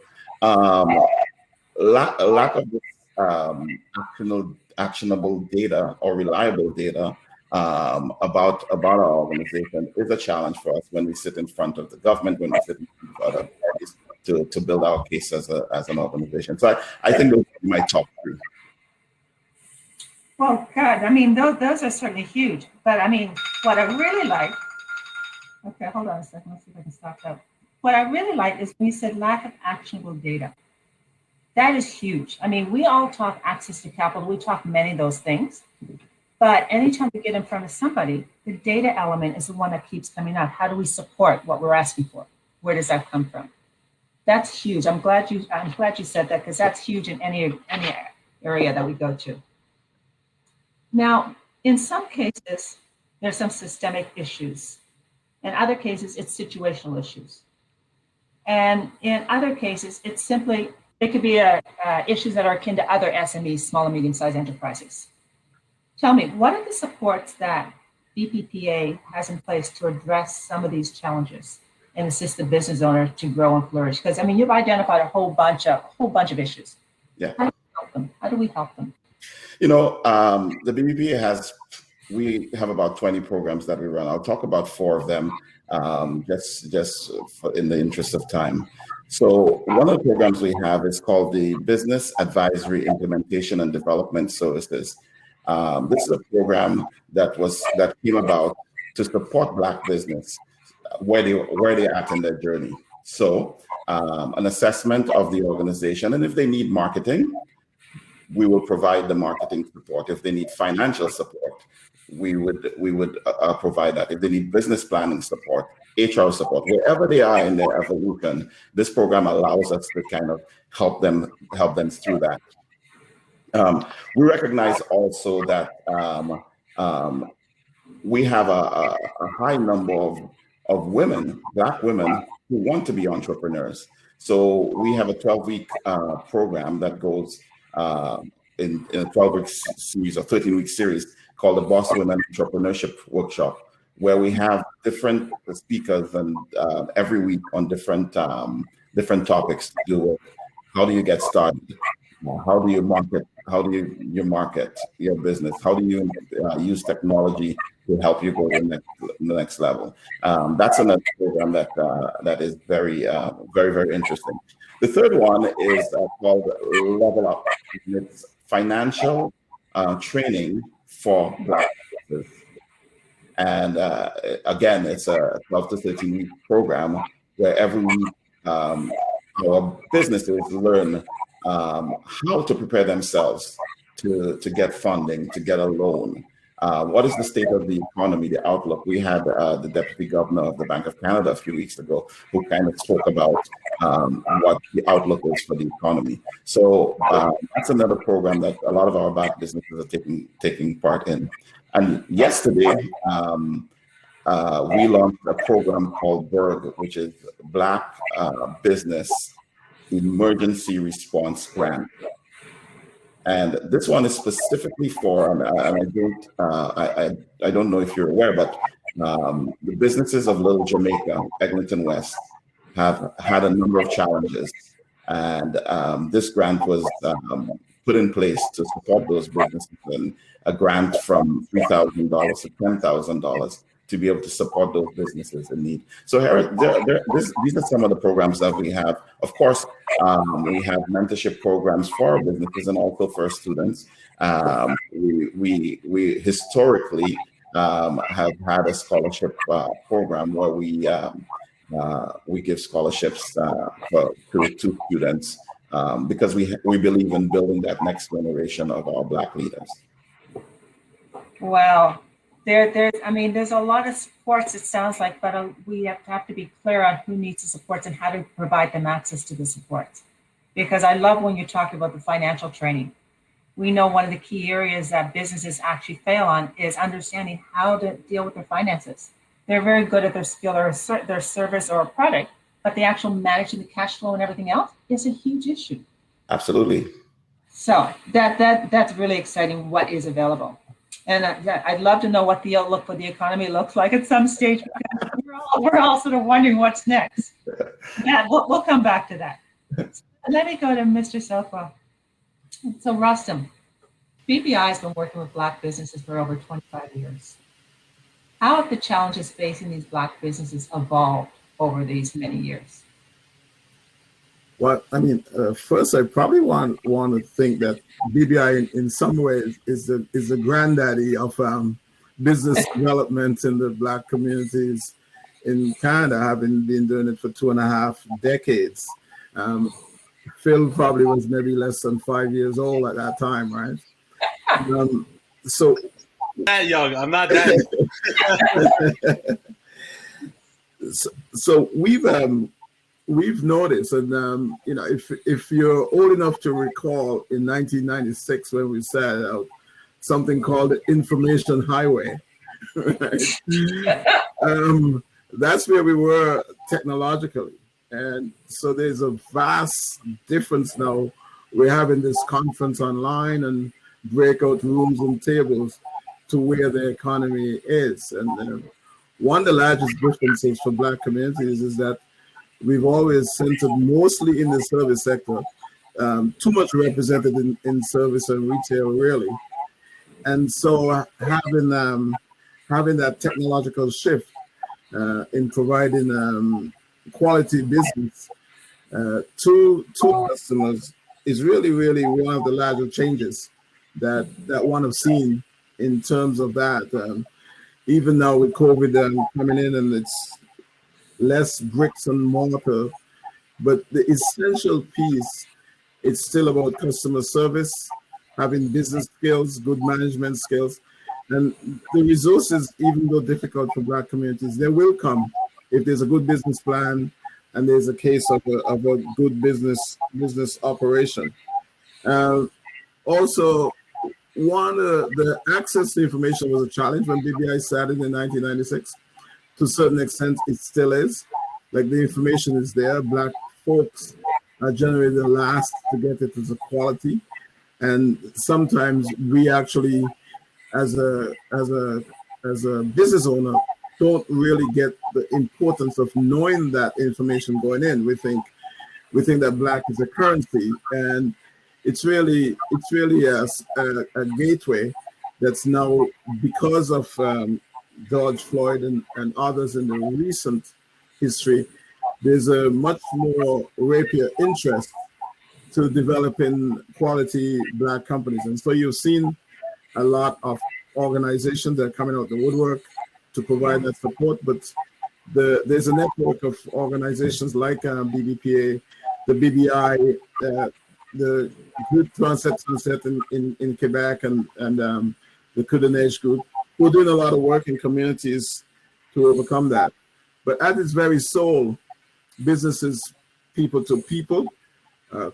lack of this actionable data or reliable data about our organization is a challenge for us when we sit in front of the government, when we sit in front of other parties to build our case as an organization. So I think those are my top three. Well, God, I mean, those are certainly huge. But I mean, what I really like, okay, hold on a second, let's see if I can stop that. What I really like is when you said lack of actionable data. That is huge. I mean, we all talk access to capital, we talk many of those things. But anytime we get in front of somebody, the data element is the one that keeps coming up. How do we support what we're asking for? Where does that come from? That's huge. I'm glad you said that, because that's huge in any area that we go to. Now, in some cases, there's some systemic issues. In other cases, it's situational issues. And in other cases, it's simply, it could be issues that are akin to other SMEs, small and medium-sized enterprises. Tell me, what are the supports that BPPA has in place to address some of these challenges and assist the business owner to grow and flourish? Because I mean, you've identified a whole bunch of issues. Yeah. How do we help them? How do we help them? The BPPA we have about 20 programs that we run. I'll talk about 4 of them just in the interest of time. So one of the programs we have is called the Business Advisory Implementation and Development Services. This is a program that came about to support Black business where they're at in their journey. So an assessment of the organization, and if they need marketing, we will provide the marketing support. If they need financial support, we would provide that. If they need business planning support, HR support, wherever they are in their evolution, this program allows us to kind of help them through that. We recognize also that we have a high number of women, Black women, who want to be entrepreneurs. So we have a 12-week program that goes in a 12-week series or 13-week series called the Boss Women Entrepreneurship Workshop, where we have different speakers and every week on different topics to do with how do you get started, how do you market, market your business, how do you use technology to help you go to the next level. That's another program that is very, very, very interesting. The third one is called Level Up. It's financial training for Black businesses. And again, it's a 12 to 13 week program where every week our businesses learn how to prepare themselves to get funding, to get a loan. What is the state of the economy, the outlook? We had the Deputy Governor of the Bank of Canada a few weeks ago who kind of spoke about what the outlook is for the economy. So that's another program that a lot of our Black businesses are taking part in. And yesterday, we launched a program called BERG, which is Black Business Emergency Response Grant. And this one is specifically for, and I don't know if you're aware, but the businesses of Little Jamaica, Eglinton West, have had a number of challenges. And this grant was put in place to support those businesses, and a grant from $3,000 to $10,000 to be able to support those businesses in need. So these are some of the programs that we have. Of course, we have mentorship programs for our businesses and also for students. We historically have had a scholarship program where we give scholarships to students because we believe in building that next generation of our Black leaders. Wow. There's a lot of supports, it sounds like, but we have to be clear on who needs the supports and how to provide them access to the supports. Because I love when you talk about the financial training. We know one of the key areas that businesses actually fail on is understanding how to deal with their finances. They're very good at their skill or their service or product, but the actual managing the cash flow and everything else is a huge issue. Absolutely. So that's really exciting what is available. And I'd love to know what the outlook for the economy looks like at some stage. We're all sort of wondering what's next. Yeah, we'll come back to that. Let me go to Mr. Southwell. So Rustam, BBI has been working with Black businesses for over 25 years. How have the challenges facing these Black businesses evolved over these many years? Well, first, I probably want to think that BBI, in some ways, is the granddaddy of business development in the Black communities in Canada, having been doing it for 2.5 decades. Phil probably was maybe less than 5 years old at that time, right? So that young, I'm not that. So we've noticed, and if you're old enough to recall, in 1996 when we set out something called the Information Highway, right? That's where we were technologically, and so there's a vast difference now. We're having this conference online and breakout rooms and tables to where the economy is, and one of the largest differences for Black communities is that we've always centered mostly in the service sector, too much represented in service and retail, really. And so having that technological shift in providing quality business to customers is really, really one of the larger changes that one have seen in terms of that. Even now with COVID coming in, and it's less bricks and mortar, but the essential piece, it's still about customer service, having business skills, good management skills, and the resources, even though difficult for Black communities, they will come if there's a good business plan and there's a case of a good business operation. Also, the access to information was a challenge when BBI started in 1996. To a certain extent, it still is. Like, the information is there. Black folks are generally the last to get it as a quality, and sometimes we actually, as a business owner, don't really get the importance of knowing that information going in. We think that Black is a currency, and it's really a gateway that's now, because of George Floyd and others in the recent history, there's a much more rapier interest to developing quality Black companies. And so you've seen a lot of organizations that are coming out the woodwork to provide that support, but there's a network of organizations like BBPA the BBI, the group Sunset in Quebec, and the Coudonage group, who are doing a lot of work in communities to overcome that. But at its very soul, businesses, people to people,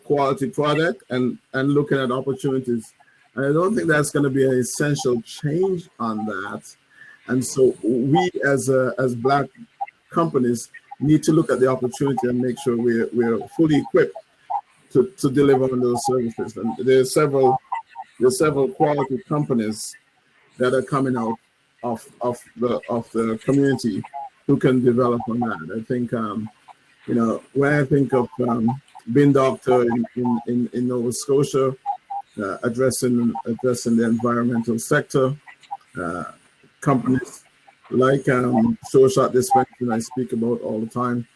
quality product, and looking at opportunities. And I don't think that's going to be an essential change on that. And so we as Black companies need to look at the opportunity and make sure we're fully equipped to deliver on those services. And there's several quality companies that are coming out of the community who can develop on that. I think when I think of Bin Doctor in Nova Scotia, addressing the environmental sector, companies like Sure Shot Dispensing I speak about all the time,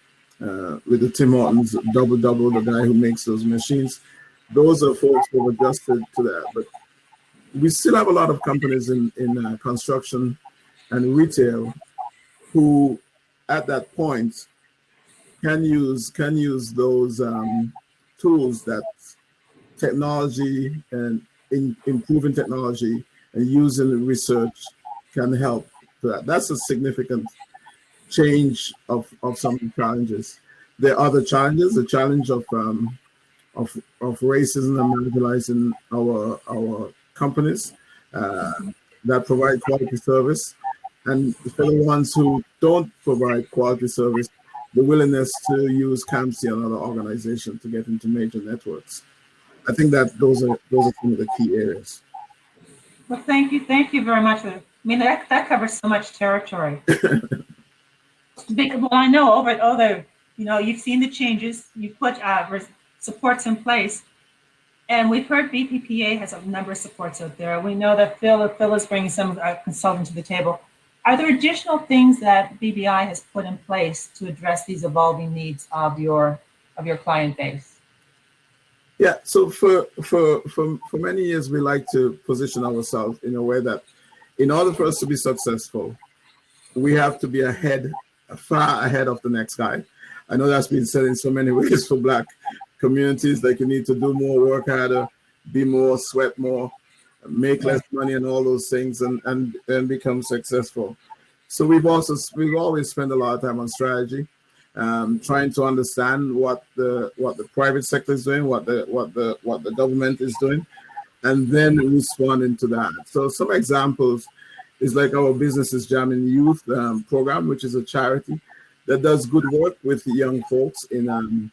with the Tim Hortons Double, the guy who makes those machines. Those are folks who have adjusted to that. But we still have a lot of companies in construction and retail who, at that point, can use those tools that technology and improving technology and using research can help to that. That's a significant change of some of the challenges. There are other challenges, the challenge of racism and marginalizing our companies that provide quality service, and for the ones who don't provide quality service, the willingness to use CAMSI and other organizations to get into major networks. I think that those are some of the key areas. Well, thank you very much. I mean, that covers so much territory. Well, I know over you've seen the changes, you've put supports in place, and we've heard BPPA has a number of supports out there. We know that Phil is bringing some consultant to the table. Are there additional things that BBI has put in place to address these evolving needs of your client base? Yeah, so for many years, we like to position ourselves in a way that in order for us to be successful, we have to be far ahead of the next guy. I know that's been said in so many ways for Black communities, like you need to do more, work harder, be more, sweat more, make less money and all those things and become successful. So we've always spent a lot of time on strategy, trying to understand what the private sector is doing, what the government is doing, and then responding to that. So some examples is like our Businesses Jamming Youth program, which is a charity that does good work with young folks in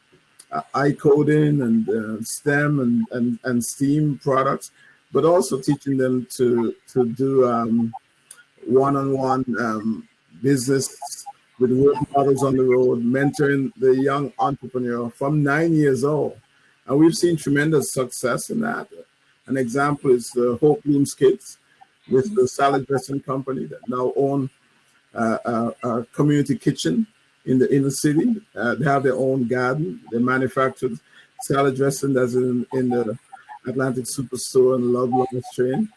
coding and STEM and STEAM products, but also teaching them to do one-on-one business with work models on the road, mentoring the young entrepreneur from 9 years old. And we've seen tremendous success in that. An example is the Hope Blooms Kids with the salad dressing company that now own a community kitchen in the inner city. They have their own garden. They manufacture salad dressing that's in the Atlantic Superstore and Love Lovers Train.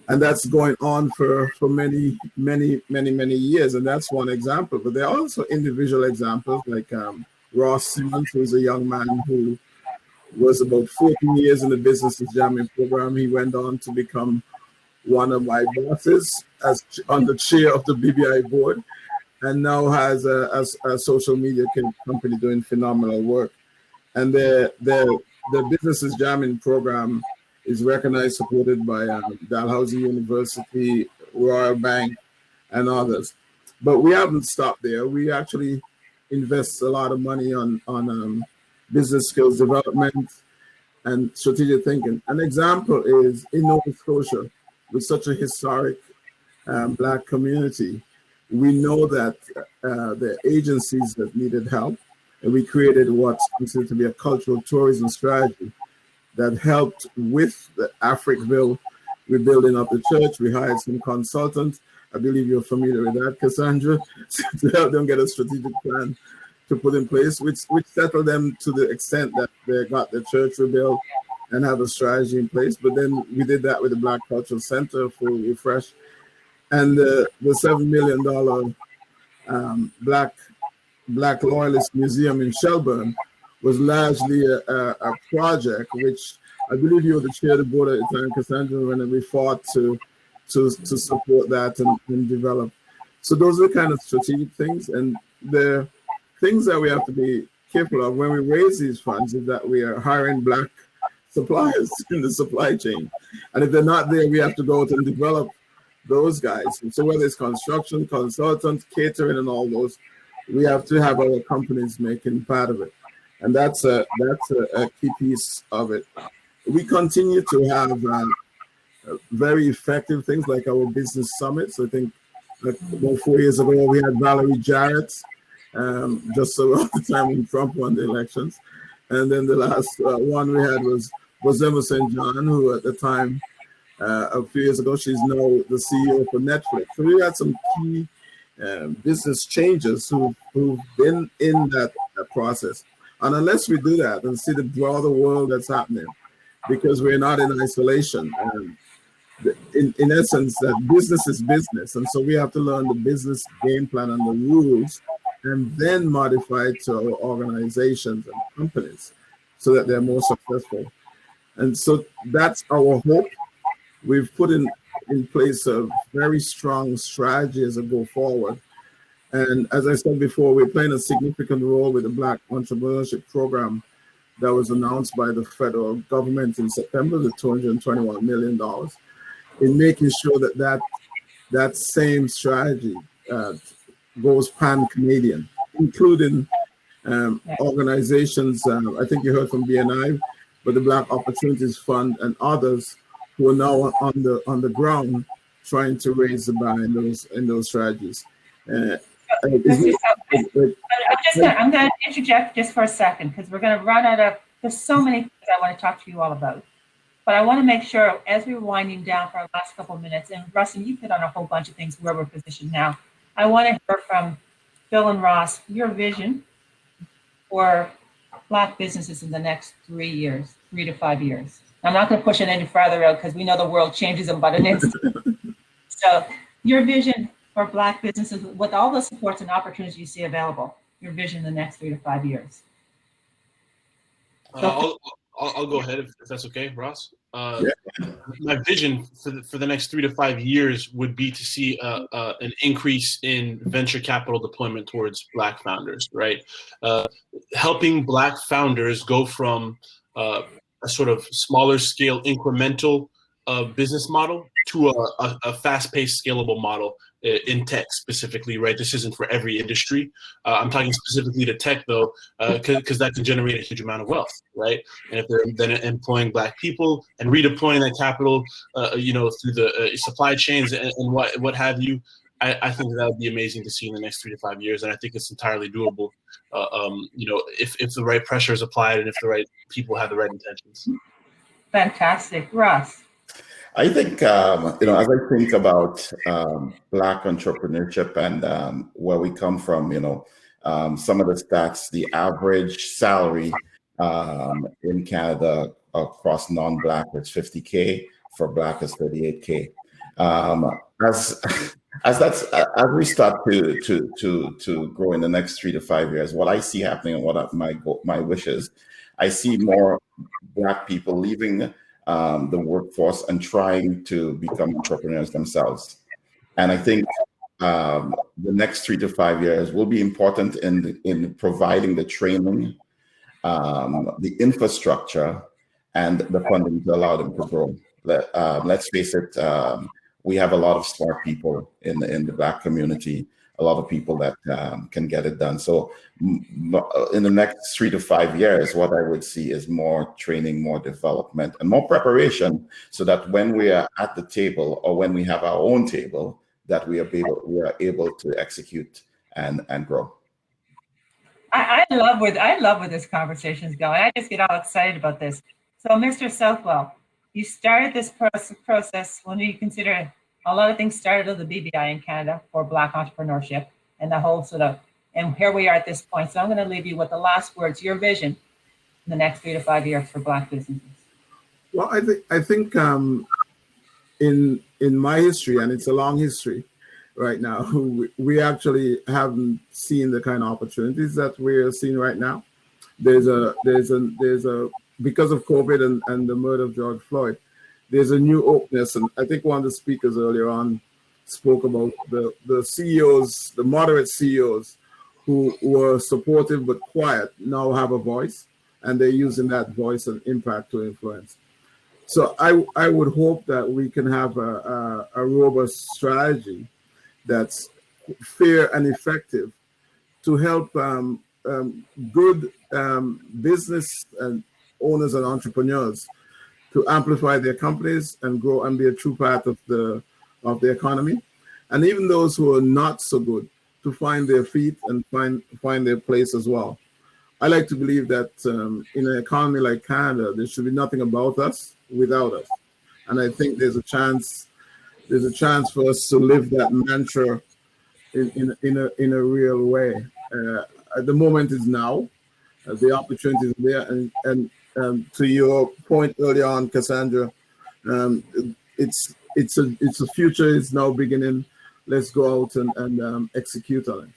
And that's going on for many years. And that's one example. But there are also individual examples like Ross Simmons, who's a young man who was about 14 years in the Businesses Jamming program. He went on to become one of my bosses as on the chair of the BBI board, and now has a social media company doing phenomenal work. And the Businesses Jamming program is recognized, supported by Dalhousie University, Royal Bank, and others. But we haven't stopped there. We actually invest a lot of money on business skills development and strategic thinking. An example is in Nova Scotia, with such a historic Black community, we know that the agencies that needed help, and we created what's considered to be a cultural tourism strategy that helped with the Africville rebuilding of the church. We hired some consultants. I believe you're familiar with that, Cassandra, to help them get a strategic plan to put in place, which settled them to the extent that they got the church rebuilt and have a strategy in place. But then we did that with the Black Cultural Center for Refresh, and the $7 million Black Loyalist Museum in Shelburne, was largely a project which I believe you were the chair of the board at the time, Cassandra, when we fought to support that and develop. So those are the kind of strategic things, and the things that we have to be careful of when we raise these funds is that we are hiring Black suppliers in the supply chain, and if they're not there, we have to go out and develop those guys. And so whether it's construction, consultants, catering, and all those, we have to have our companies making part of it, and that's a key piece of it. We continue to have very effective things like our business summits. I think about 4 years ago we had Valerie Jarrett, just around the time when Trump won the elections, and then the last one we had was Emma St. John, who at the time a few years ago, she's now the CEO for Netflix. So we had some key business changers who've been in that process. And unless we do that and see the broader world that's happening, because we're not in isolation, in essence, that business is business. And so we have to learn the business game plan and the rules and then modify it to our organizations and companies so that they're more successful. And so that's our hope. We've put in place a very strong strategy as we go forward. And as I said before, we're playing a significant role with the Black Entrepreneurship Program that was announced by the federal government in September, the $221 million, in making sure that same strategy goes pan-Canadian, including organizations, I think you heard from BNI, but the Black Opportunities Fund and others who are now on the ground trying to raise the bar in those strategies. I'm going to interject just for a second because we're going to run out of, there's so many things I want to talk to you all about. But I want to make sure as we're winding down for our last couple of minutes, and Russ, you hit on a whole bunch of things where we're positioned now. I want to hear from Phil and Ross, your vision for Black businesses in the next 3 to 5 years. I'm not going to push it any further out because we know the world changes in about an instant. So your vision for Black businesses with all the supports and opportunities you see available, your vision in the next 3 to 5 years. I'll go ahead if that's okay, Ross. My vision for the next 3 to 5 years would be to see an increase in venture capital deployment towards Black founders, right? Helping Black founders go from a sort of smaller scale incremental business model to a fast-paced scalable model in tech specifically, right? This isn't for every industry. I'm talking specifically to tech though, because that can generate a huge amount of wealth, right? And if they're then employing Black people and redeploying that capital, through the supply chains and what have you, I think that would be amazing to see in the next 3 to 5 years, and I think it's entirely doable. If the right pressure is applied and if the right people have the right intentions. Fantastic, Ross. I think, as I think about Black entrepreneurship and where we come from, some of the stats, the average salary in Canada across non-Black is $50K, for Black is $38K. As we start to grow in the next 3 to 5 years, what I see happening and what my wish is, I see more Black people leaving the workforce and trying to become entrepreneurs themselves. And I think the next 3 to 5 years will be important in providing the training, the infrastructure, and the funding to allow them to grow. Let's face it, we have a lot of smart people in the Black community, a lot of people that can get it done. So in the next 3 to 5 years, what I would see is more training, more development, and more preparation so that when we are at the table or when we have our own table, that we are able to execute and grow. I love where this conversation is going. I just get all excited about this. So Mr. Southwell, you started this process when you consider a lot of things started at the BBI in Canada for Black entrepreneurship and the whole and here we are at this point. So I'm going to leave you with the last words, your vision in the next 3 to 5 years for Black businesses. Well, I think in my history, and it's a long history right now, we actually haven't seen the kind of opportunities that we're seeing right now. there's a because of COVID and the murder of George Floyd, there's a new openness. And I think one of the speakers earlier on spoke about the CEOs, the moderate CEOs who were supportive but quiet now have a voice, and they're using that voice and impact to influence. So I would hope that we can have a robust strategy that's fair and effective to help good business and owners and entrepreneurs to amplify their companies and grow and be a true part of the economy, and even those who are not so good to find their feet and find their place as well. I like to believe that in an economy like Canada, there should be nothing about us without us, and I think there's a chance for us to live that mantra in a real way. The moment is now. The opportunity is there, and to your point earlier on, Cassandra, it's a future is now beginning. Let's go out and execute on it.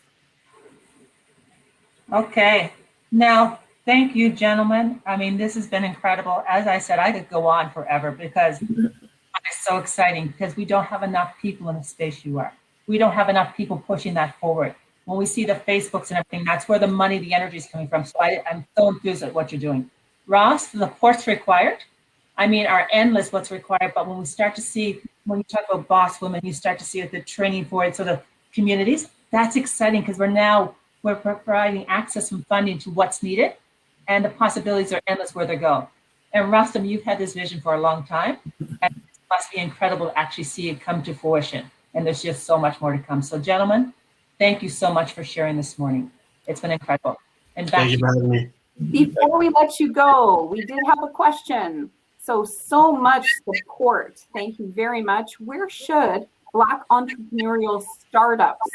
Okay. Now, thank you, gentlemen. I mean, this has been incredible. As I said, I could go on forever because it's so exciting, because we don't have enough people in the space you are. We don't have enough people pushing that forward. When we see the Facebooks and everything, that's where the money, the energy is coming from. So I'm so enthused at what you're doing. Ross, the ports required, I mean, are endless what's required. But when we start to see, when you talk about boss women, you start to see the training for it, so the communities, that's exciting, because we're providing access and funding to what's needed, and the possibilities are endless where they go. And Rustam, you've had this vision for a long time, and it must be incredible to actually see it come to fruition. And there's just so much more to come. So gentlemen, thank you so much for sharing this morning. It's been incredible. And back Thank you for having me. Before we let you go, we did have a question. So much support. Thank you very much. Where should Black entrepreneurial startups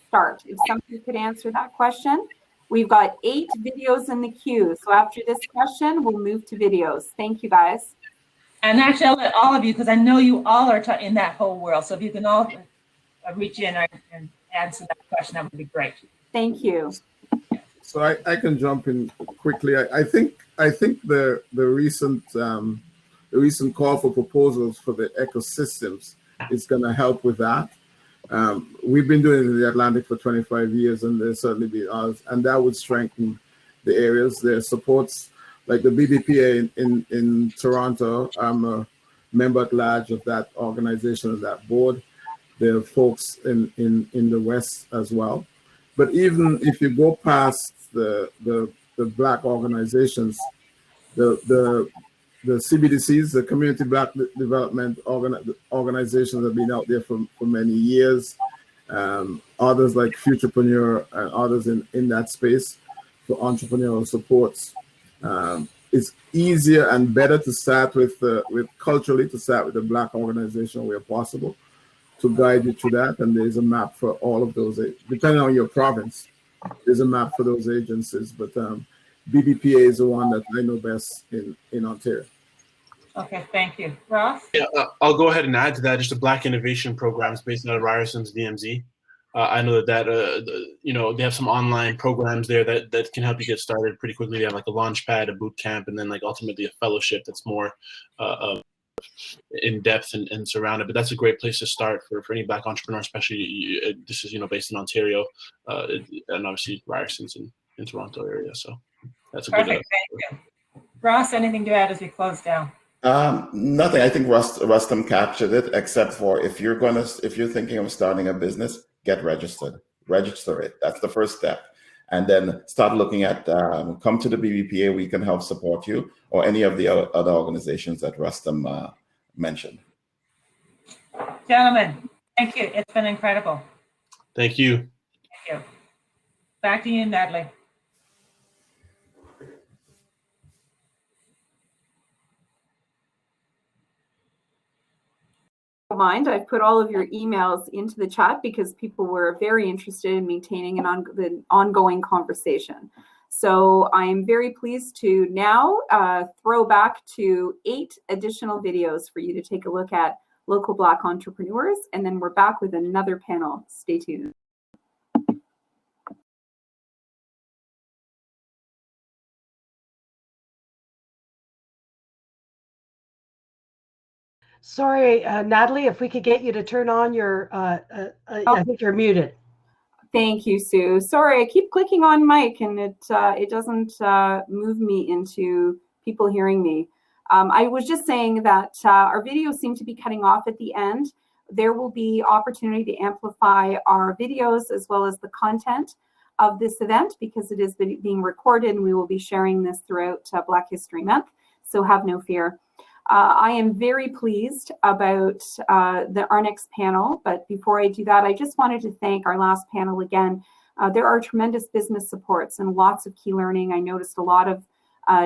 start? If somebody could answer that question. We've got 8 videos in the queue. So after this question, we'll move to videos. Thank you, guys. And actually, I'll let all of you, because I know you all are in that whole world. So if you can all reach in and answer that question, that would be great. Thank you. So I can jump in quickly. I think the recent call for proposals for the ecosystems is going to help with that. We've been doing it in the Atlantic for 25 years, and there's certainly be others, and that would strengthen the areas. There are supports like the BBPA in Toronto. I'm a member at large of that organization and that board. There are folks in the West as well. But even if you go past the Black organizations, the CBDCs, the Community Black Development Organizations, have been out there for many years. Others like Futurepreneur and others in that space for entrepreneurial supports. It's easier and better to start with culturally, to start with the Black organization where possible, to guide you through that. And there's a map for all of those, depending on your province, there's a map for those agencies. But BBPA is the one that I know best in Ontario. Okay, thank you. Ross? Yeah, I'll go ahead and add to that, just the Black Innovation Programs based out of Ryerson's DMZ. I know that they have some online programs there that can help you get started pretty quickly. They have like a launch pad, a boot camp, and then like ultimately a fellowship that's more in depth and surrounded. But that's a great place to start for any Black entrepreneur, especially this is based in Ontario, and obviously Ryerson's in Toronto area. So that's a good. Perfect. Thank you. Ross, anything to add as we close down? Nothing. I think Rustam captured it, except for if you're thinking of starting a business, get registered. Register it. That's the first step. And then start looking at, come to the BBPA, we can help support you, or any of the other organizations that Rustam mentioned. Gentlemen, thank you. It's been incredible. Thank you. Thank you. Back to you, Natalie. Mind, I've put all of your emails into the chat because people were very interested in maintaining the ongoing conversation. So I'm very pleased to now throw back to 8 additional videos for you to take a look at local Black entrepreneurs, and then we're back with another panel. Stay tuned. Sorry, Natalie, if we could get you to turn on your, I think you're muted. Thank you, Sue. Sorry, I keep clicking on mic and it doesn't move me into people hearing me. I was just saying that our videos seem to be cutting off at the end. There will be opportunity to amplify our videos as well as the content of this event because it is being recorded and we will be sharing this throughout Black History Month, so have no fear. I am very pleased about our next panel, but before I do that, I just wanted to thank our last panel again. There are tremendous business supports and lots of key learning. I noticed a lot of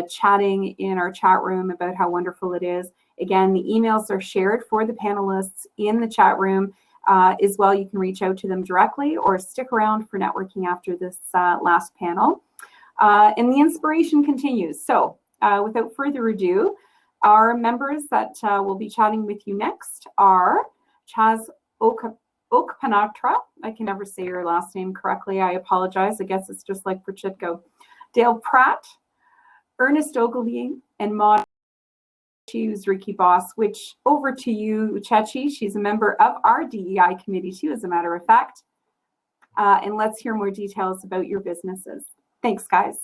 chatting in our chat room about how wonderful it is. Again, the emails are shared for the panelists in the chat room as well. You can reach out to them directly or stick around for networking after this last panel. And the inspiration continues. So without further ado, our members that will be chatting with you next are Chaz Okpanatra. I can never say your last name correctly. I apologize. I guess it's just like Prachitko. Dale Pratt, Ernest Ogilvie, and Maud who's Ricky Boss, which over to you, Chechi. She's a member of our DEI committee too, as a matter of fact. And let's hear more details about your businesses. Thanks, guys.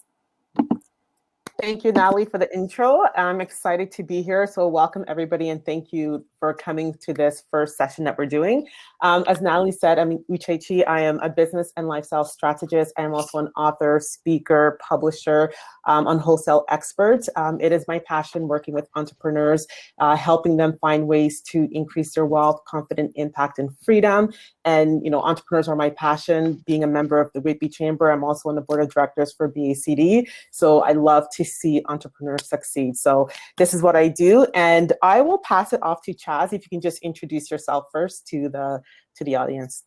Thank you, Natalie, for the intro. I'm excited to be here. So welcome, everybody, and thank you for coming to this first session that we're doing. As Natalie said, I'm Uchechi. I am a business and lifestyle strategist. I'm also an author, speaker, publisher, on wholesale expert. It is my passion working with entrepreneurs, helping them find ways to increase their wealth, confidence, impact, and freedom. And, entrepreneurs are my passion. Being a member of the Whitby Chamber, I'm also on the board of directors for BACD. So I love to see entrepreneurs succeed. So this is what I do. And I will pass it off to Chaz, if you can just introduce yourself first to the audience.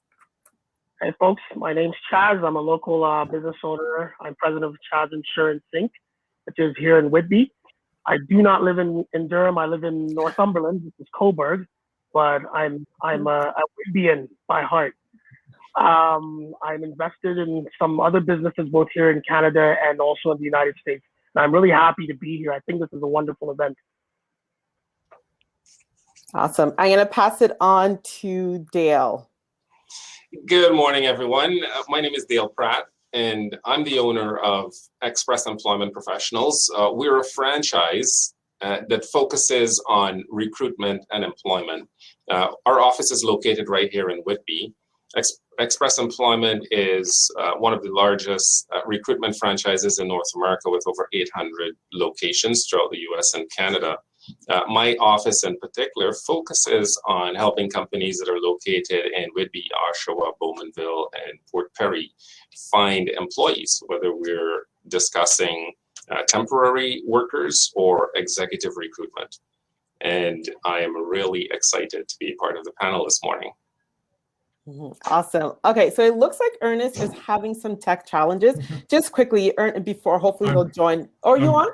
Hey folks, my name's Chaz. I'm a local business owner. I'm president of Chaz Insurance Inc., which is here in Whitby. I do not live in Durham. I live in Northumberland, which is Coburg, but I'm a Whitbyan by heart. I'm invested in some other businesses both here in Canada and also in the United States. And I'm really happy to be here. I think this is a wonderful event. Awesome. I'm going to pass it on to Dale. Good morning, everyone. My name is Dale Pratt, and I'm the owner of Express Employment Professionals. We're a franchise that focuses on recruitment and employment. Our office is located right here in Whitby. Express Employment is one of the largest recruitment franchises in North America with over 800 locations throughout the US and Canada. My office in particular focuses on helping companies that are located in Whitby, Oshawa, Bowmanville, and Port Perry find employees, whether we're discussing temporary workers or executive recruitment. And I am really excited to be a part of the panel this morning. Awesome. Okay, so it looks like Ernest is having some tech challenges. Just quickly, before hopefully he'll join. Oh, are you on?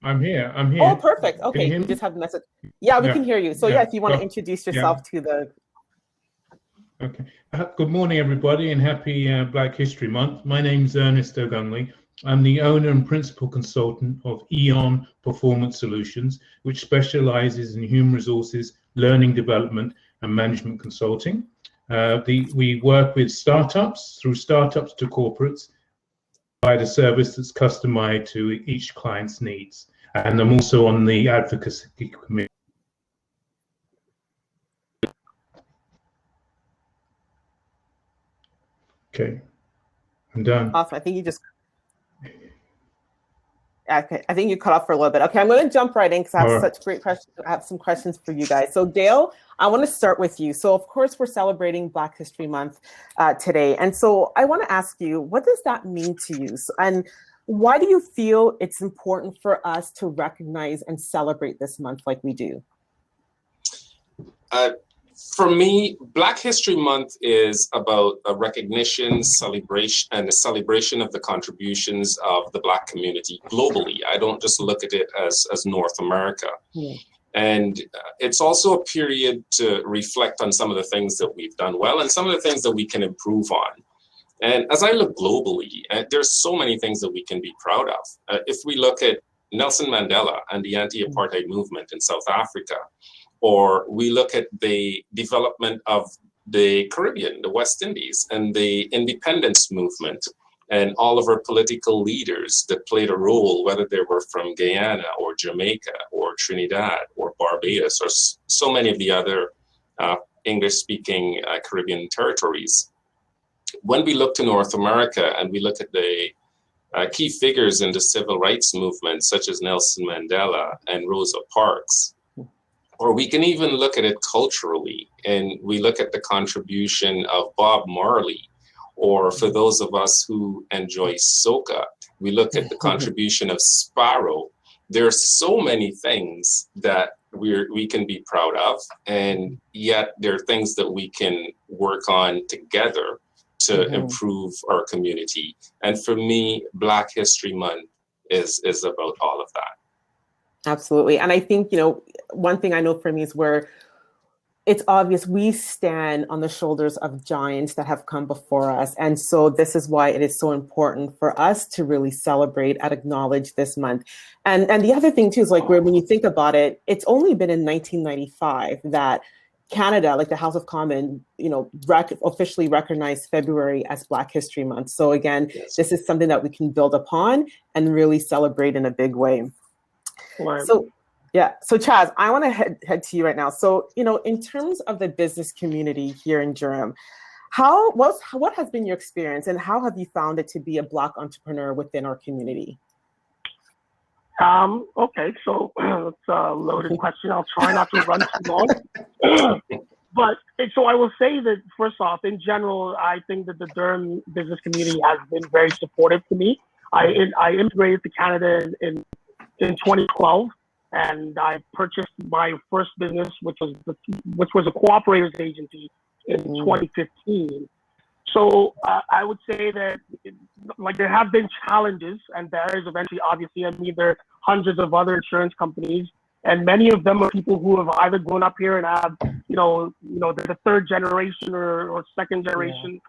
I'm here. I'm here. Oh, perfect. Okay, we just have the message. Yeah, we can hear you. So yeah, if you want to introduce yourself to the. Okay. Good morning, everybody, and happy Black History Month. My name is Ernest O'Gunley. I'm the owner and principal consultant of Eon Performance Solutions, which specializes in human resources, learning development, and management consulting. We work with startups, through startups to corporates, provide a service that's customized to each client's needs. And I'm also on the advocacy committee. Okay, I'm done. Awesome. I think you just. Okay, I think you cut off for a little bit. Okay, I'm going to jump right in because I have such great questions. I have some questions for you guys. So Dale, I want to start with you. So of course we're celebrating Black History Month today. And so I want to ask you, what does that mean to you? And why do you feel it's important for us to recognize and celebrate this month like we do? For me, Black History Month is about a recognition, celebration, and a celebration of the contributions of the Black community globally. I don't just look at it as North America. Yeah. And it's also a period to reflect on some of the things that we've done well and some of the things that we can improve on. And as I look globally, there's so many things that we can be proud of. If we look at Nelson Mandela and the anti-apartheid movement in South Africa, or we look at the development of the Caribbean, the West Indies, and the independence movement, and all of our political leaders that played a role, whether they were from Guyana or Jamaica or Trinidad or Barbados or so many of the other English-speaking Caribbean territories. When we look to North America and we look at the key figures in the civil rights movement, such as Nelson Mandela and Rosa Parks, or we can even look at it culturally, and we look at the contribution of Bob Marley, or for those of us who enjoy soca, we look at the contribution of Sparrow. There are so many things that we can be proud of, and yet there are things that we can work on together to improve our community. And for me, Black History Month is about all of that. Absolutely. And I think, one thing I know for me is where it's obvious we stand on the shoulders of giants that have come before us. And so this is why it is so important for us to really celebrate and acknowledge this month. And the other thing too is like when you think about it, it's only been in 1995 that Canada, like the House of Commons, officially recognized February as Black History Month. So again, this is something that we can build upon and really celebrate in a big way. Right. So Chaz, I want to head to you right now. So, in terms of the business community here in Durham, what has been your experience and how have you found it to be a Black entrepreneur within our community? Okay, so it's a loaded question. I'll try not to run too long. But so I will say that first off, in general, I think that the Durham business community has been very supportive to me. I immigrated to Canada in 2012, and I purchased my first business, which was a cooperators agency, in 2015. So I would say that there have been challenges and barriers eventually, obviously. I mean, there are hundreds of other insurance companies, and many of them are people who have either grown up here and have, the third generation or second generation. Yeah.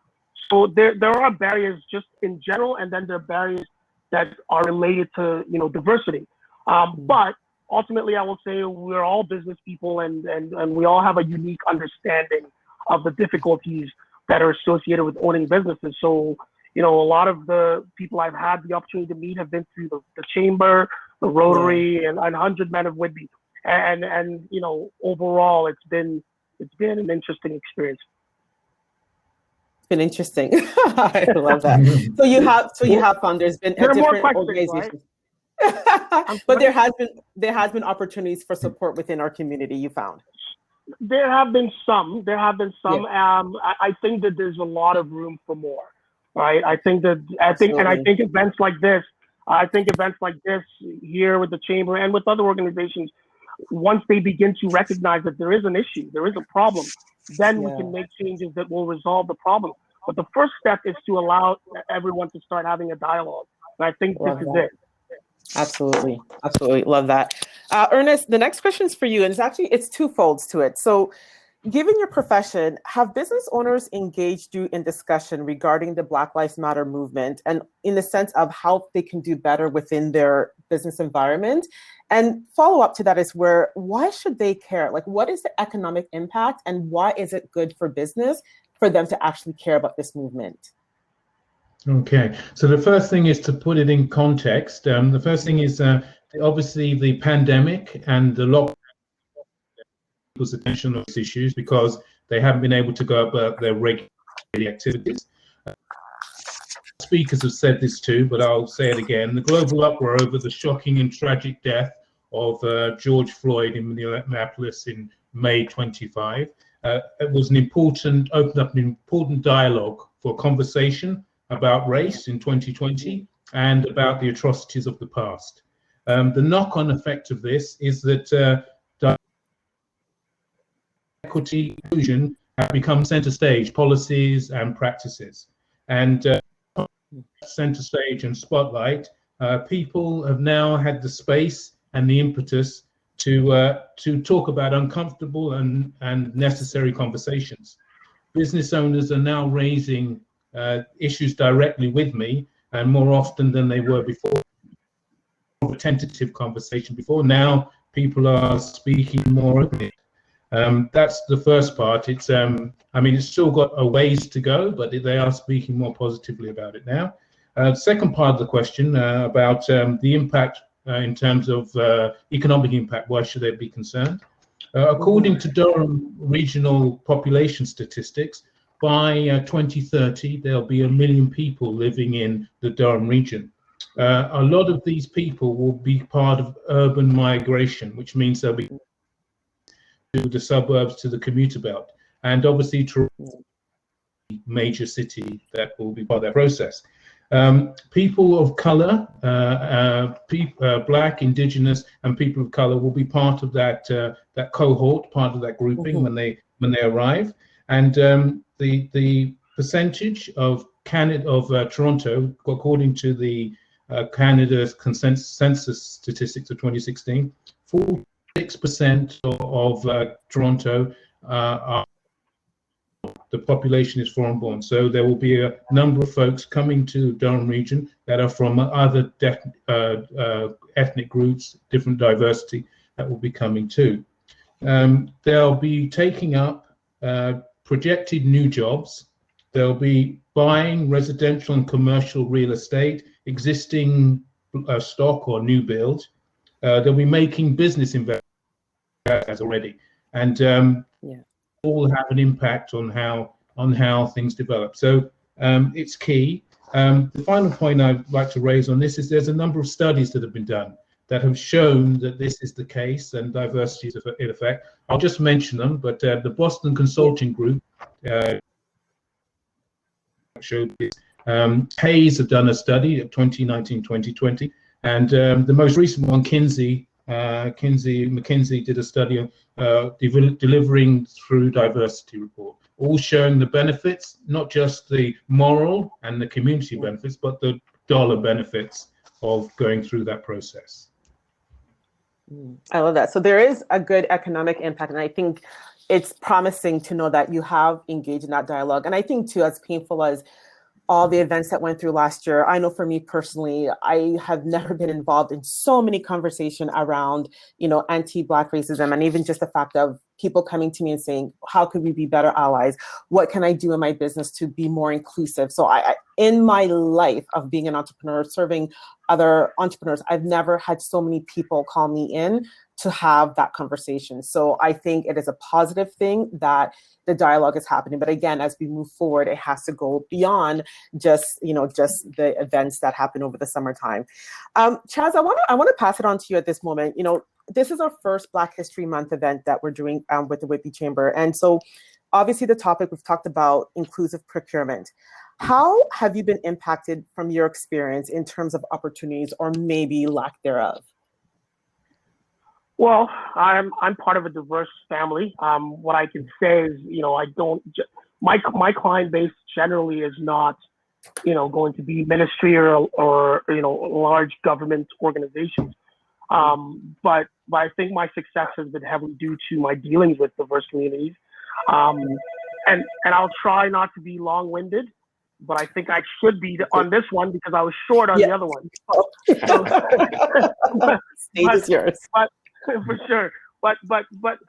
So there are barriers just in general, and then there are barriers that are related to, diversity. But ultimately, I will say we're all business people, and we all have a unique understanding of the difficulties that are associated with owning businesses. So, a lot of the people I've had the opportunity to meet have been through the Chamber, the Rotary, and 100 Men of Whitby. And overall, it's been an interesting experience. It's been interesting. I love that. So you have found there's been different organizations. Right? But there has been opportunities for support within our community, you found. There have been some. Yeah. I think that there's a lot of room for more. Right. I think events like this here with the Chamber and with other organizations, once they begin to recognize that there is an issue, there is a problem, then we can make changes that will resolve the problem. But the first step is to allow everyone to start having a dialogue. And I think this is it. Absolutely. Love that. Ernest, the next question is for you, and it's twofold to it. So given your profession, have business owners engaged you in discussion regarding the Black Lives Matter movement and in the sense of how they can do better within their business environment? And follow up to that is why should they care? Like, what is the economic impact and why is it good for business for them to actually care about this movement? Okay, so the first thing is to put it in context. The first thing is obviously the pandemic and the lockdown people's attention on these issues because they haven't been able to go about their regular activities. Speakers have said this too, but I'll say it again. The global uproar over the shocking and tragic death of George Floyd in Minneapolis in May 25 it was opened up an important dialogue for conversation about race in 2020 and about the atrocities of the past. The knock-on effect of this is that equity inclusion have become center stage policies and practices. And center stage and spotlight, people have now had the space and the impetus to talk about uncomfortable and necessary conversations. Business owners are now raising issues directly with me, and more often than they were before. A tentative conversation before. Now people are speaking more openly. That's the first part. It's I mean, it's still got a ways to go, but they are speaking more positively about it now. Second part of the question about the impact in terms of economic impact. Why should they be concerned? According to Durham regional population statistics, by 2030 there'll be 1 million people living in the Durham region. A lot of these people will be part of urban migration, which means they'll be to the suburbs, to the commuter belt, and obviously to a major city that will be part of that process. People of color, Black, Indigenous, and people of color will be part of that that cohort, part of that grouping when they arrive. And the percentage of Toronto, according to the Canada's census statistics of 2016, 46% of Toronto the population is foreign-born. So there will be a number of folks coming to Durham region that are from other ethnic groups, different diversity that will be coming too. They'll be taking up projected new jobs. They'll be buying residential and commercial real estate, existing stock or new build. They'll be making business investments already, and all have an impact on how things develop. So it's key. The final point I'd like to raise on this is there's a number of studies that have been done that have shown that this is the case and diversity is in effect. I'll just mention them, but the Boston Consulting Group showed this. Hayes have done a study of 2019-2020, and the most recent one, McKinsey did a study on delivering through diversity report, all showing the benefits, not just the moral and the community benefits, but the dollar benefits of going through that process. I love that. So there is a good economic impact, and I think it's promising to know that you have engaged in that dialogue. And I think too, as painful as all the events that went through last year, I know for me personally, I have never been involved in so many conversations around, anti-Black racism, and even just the fact of people coming to me and saying, how could we be better allies? What can I do in my business to be more inclusive? So I in my life of being an entrepreneur, serving other entrepreneurs, I've never had so many people call me in to have that conversation. So I think it is a positive thing that the dialogue is happening. But again, as we move forward, it has to go beyond just the events that happen over the summertime. Chaz, I want to pass it on to you at this moment. This is our first Black History Month event that we're doing with the Whitby Chamber. And so obviously the topic we've talked about, inclusive procurement. How have you been impacted from your experience in terms of opportunities or maybe lack thereof? Well, I'm part of a diverse family. What I can say is, my client base generally is not, going to be ministry or large government organizations. But I think my success has been heavily due to my dealings with diverse communities. And I'll try not to be long-winded, but I think I should be on this one because I was short on the other one. Stage is yours. But for sure. But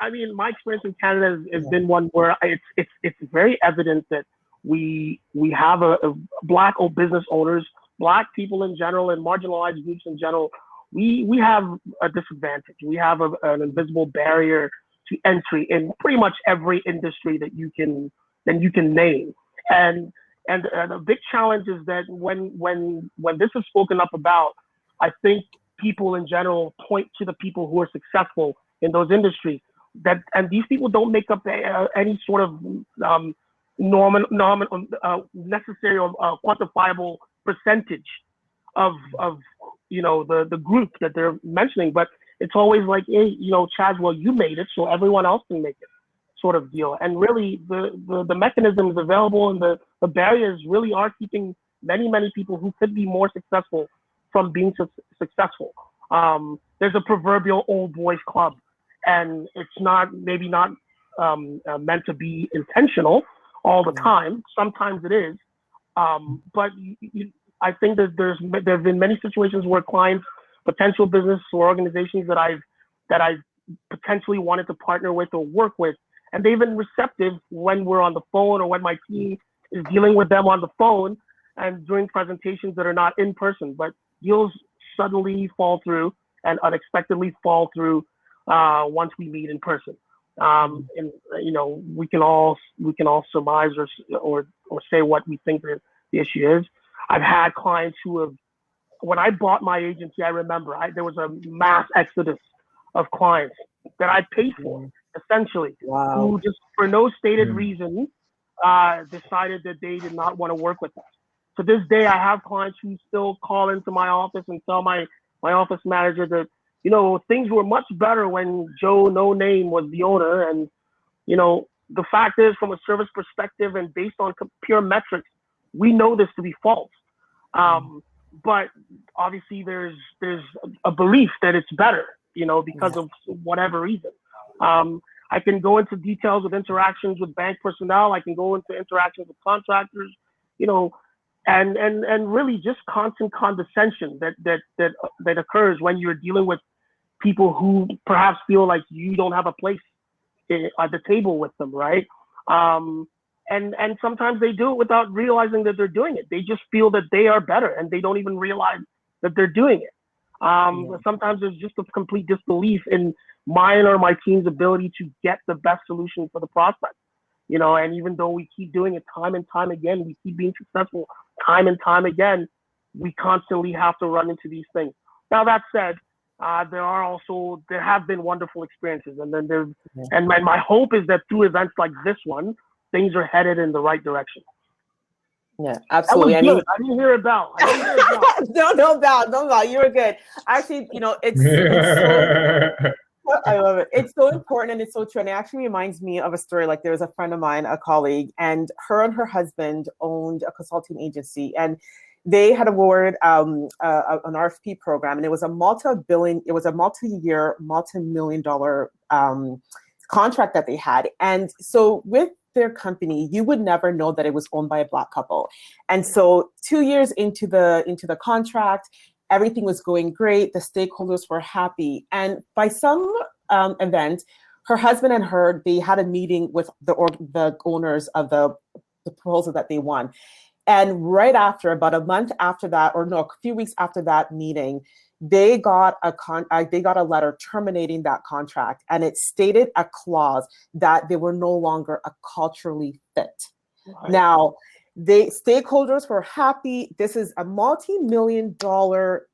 I mean, my experience in Canada has been one where it's very evident that we have a Black business owners, Black people in general, and marginalized groups in general. We have a disadvantage. We have an invisible barrier to entry in pretty much every industry that you can name. And the big challenge is that when this is spoken up about, I think people in general point to the people who are successful in those industries. And these people don't make up any sort of necessary or quantifiable percentage of the group that they're mentioning. But it's always like, hey, Chaz, well, you made it, so everyone else can make it, sort of deal. And really, the mechanisms available and the barriers really are keeping many people who could be more successful from being successful. There's a proverbial old boys club, and it's maybe not meant to be intentional all the time. Sometimes it is, but I think that there have been many situations where clients, potential business or organizations that I've potentially wanted to partner with or work with. And they've been receptive when we're on the phone or when my team is dealing with them on the phone and doing presentations that are not in person. But deals suddenly fall through and unexpectedly fall through once we meet in person. And you know, we can all surmise or say what we think the issue is. I've had clients who have, when I bought my agency, I remember there was a mass exodus of clients that I paid for, essentially, who just for no stated reason decided that they did not want to work with us. To this day, I have clients who still call into my office and tell my office manager that, you know, things were much better when Joe No Name was the owner. And, you know, the fact is, from a service perspective and based on pure metrics, we know this to be false. But obviously there's a belief that it's better, you know, because of whatever reason. I can go into details of interactions with bank personnel. I can go into interactions with contractors, you know, and really just constant condescension that occurs when you're dealing with people who perhaps feel like you don't have a place at the table with them, right? And sometimes they do it without realizing that they're doing it. They just feel that they are better and they don't even realize that they're doing it. Sometimes there's just a complete disbelief in mine or my team's ability to get the best solution for the prospect. You know, and even though we keep doing it time and time again, we keep being successful time and time again, we constantly have to run into these things. Now, that said, there have been wonderful experiences, and then and my hope is that through events like this one, things are headed in the right direction. Yeah, absolutely. I didn't hear a bell. No bell. You were good. Actually, you know, it's so, I love it. It's so important and it's so true. And it actually reminds me of a story. Like, there was a friend of mine, a colleague, and her husband owned a consulting agency, and they had awarded an RFP program, and it was a multi-year, multi-million-dollar contract that they had. And so with their company, you would never know that it was owned by a Black couple. And so 2 years into the contract, everything was going great. The stakeholders were happy. And by some event, her husband and her, they had a meeting with the owners of the proposal that they won. And right after, about a month after that, or no, a few weeks after that meeting, they got a letter terminating that contract, and it stated a clause that they were no longer a culturally fit. Right. Now, stakeholders were happy. This is a multi-million-dollar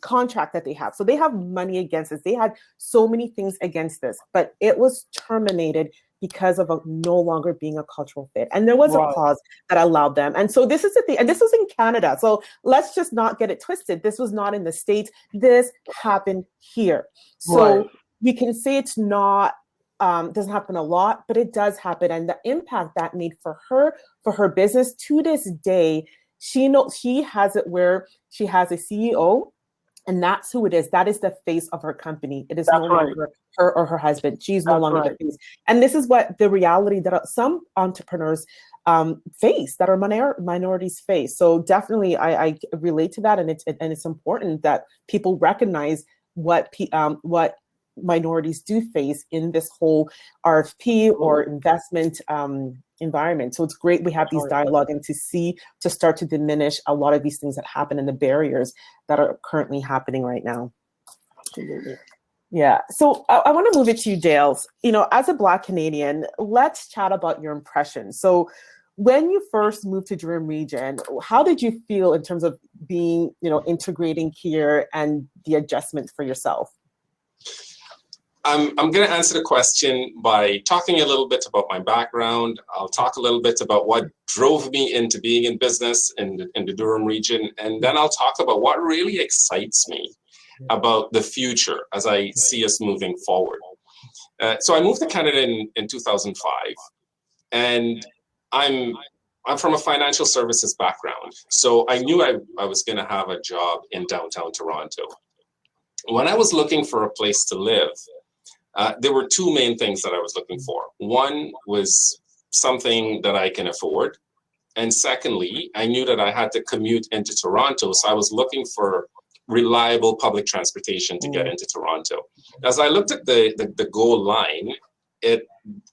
contract that they have. So they have money against this. They had so many things against this, but it was terminated because of no longer being a cultural fit. And there was a clause that allowed them. And so this is the thing, and this was in Canada. So let's just not get it twisted. This was not in the States. This happened here. So we can say it's not, doesn't happen a lot, but it does happen. And the impact that made for her business to this day, she has it where she has a CEO, and that's who it is. That is the face of her company. It is no longer her or her husband. She's no longer the face. And this is what the reality that some entrepreneurs face, that are minorities face. So definitely, I relate to that, and it's important that people recognize what minorities do face in this whole RFP or investment environment. So it's great we have these dialogue and to start to diminish a lot of these things that happen and the barriers that are currently happening right now. Absolutely. Yeah. So I want to move it to you, Dale. You know, as a Black Canadian, let's chat about your impression. So when you first moved to Durham Region, how did you feel in terms of being, integrating here and the adjustments for yourself? I'm going to answer the question by talking a little bit about my background. I'll talk a little bit about what drove me into being in business in the Durham region, and then I'll talk about what really excites me about the future as I see us moving forward. So I moved to Canada in 2005, and I'm from a financial services background, so I knew I was going to have a job in downtown Toronto. When I was looking for a place to live, there were two main things that I was looking for. One was something that I can afford. And secondly, I knew that I had to commute into Toronto. So I was looking for reliable public transportation to get into Toronto. As I looked at the goal line,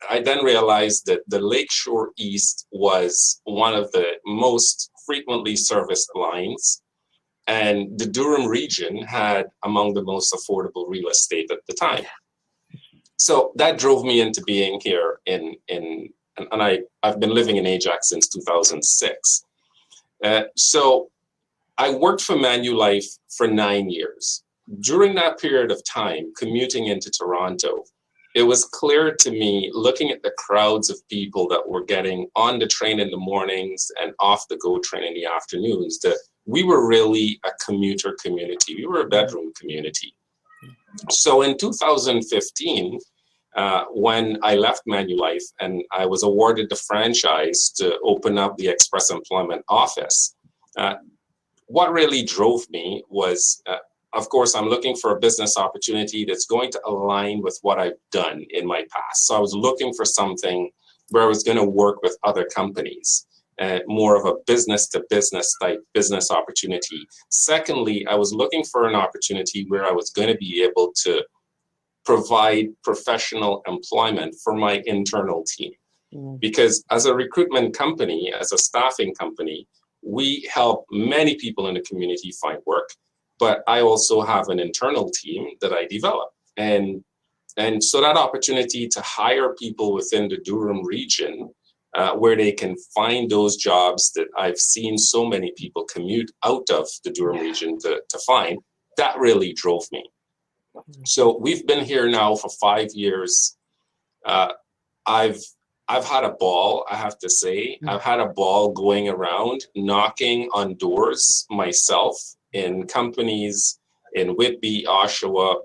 I then realized that the Lakeshore East was one of the most frequently serviced lines, and the Durham region had among the most affordable real estate at the time. So that drove me into being here and I've been living in Ajax since 2006. So I worked for Manulife for 9 years. During that period of time, commuting into Toronto, it was clear to me, looking at the crowds of people that were getting on the train in the mornings and off the GO train in the afternoons, that we were really a commuter community. We were a bedroom community. So in 2015, when I left Manulife and I was awarded the franchise to open up the Express Employment office, what really drove me was, of course, I'm looking for a business opportunity that's going to align with what I've done in my past. So I was looking for something where I was going to work with other companies, more of a business-to-business type business opportunity. Secondly, I was looking for an opportunity where I was going to be able to provide professional employment for my internal team. Because as a recruitment company, as a staffing company, we help many people in the community find work, but I also have an internal team that I develop. And so that opportunity to hire people within the Durham region where they can find those jobs that I've seen so many people commute out of the Durham region to find, that really drove me. So we've been here now for 5 years. I've had a ball, I have to say. I've had a ball going around, knocking on doors myself in companies in Whitby, Oshawa,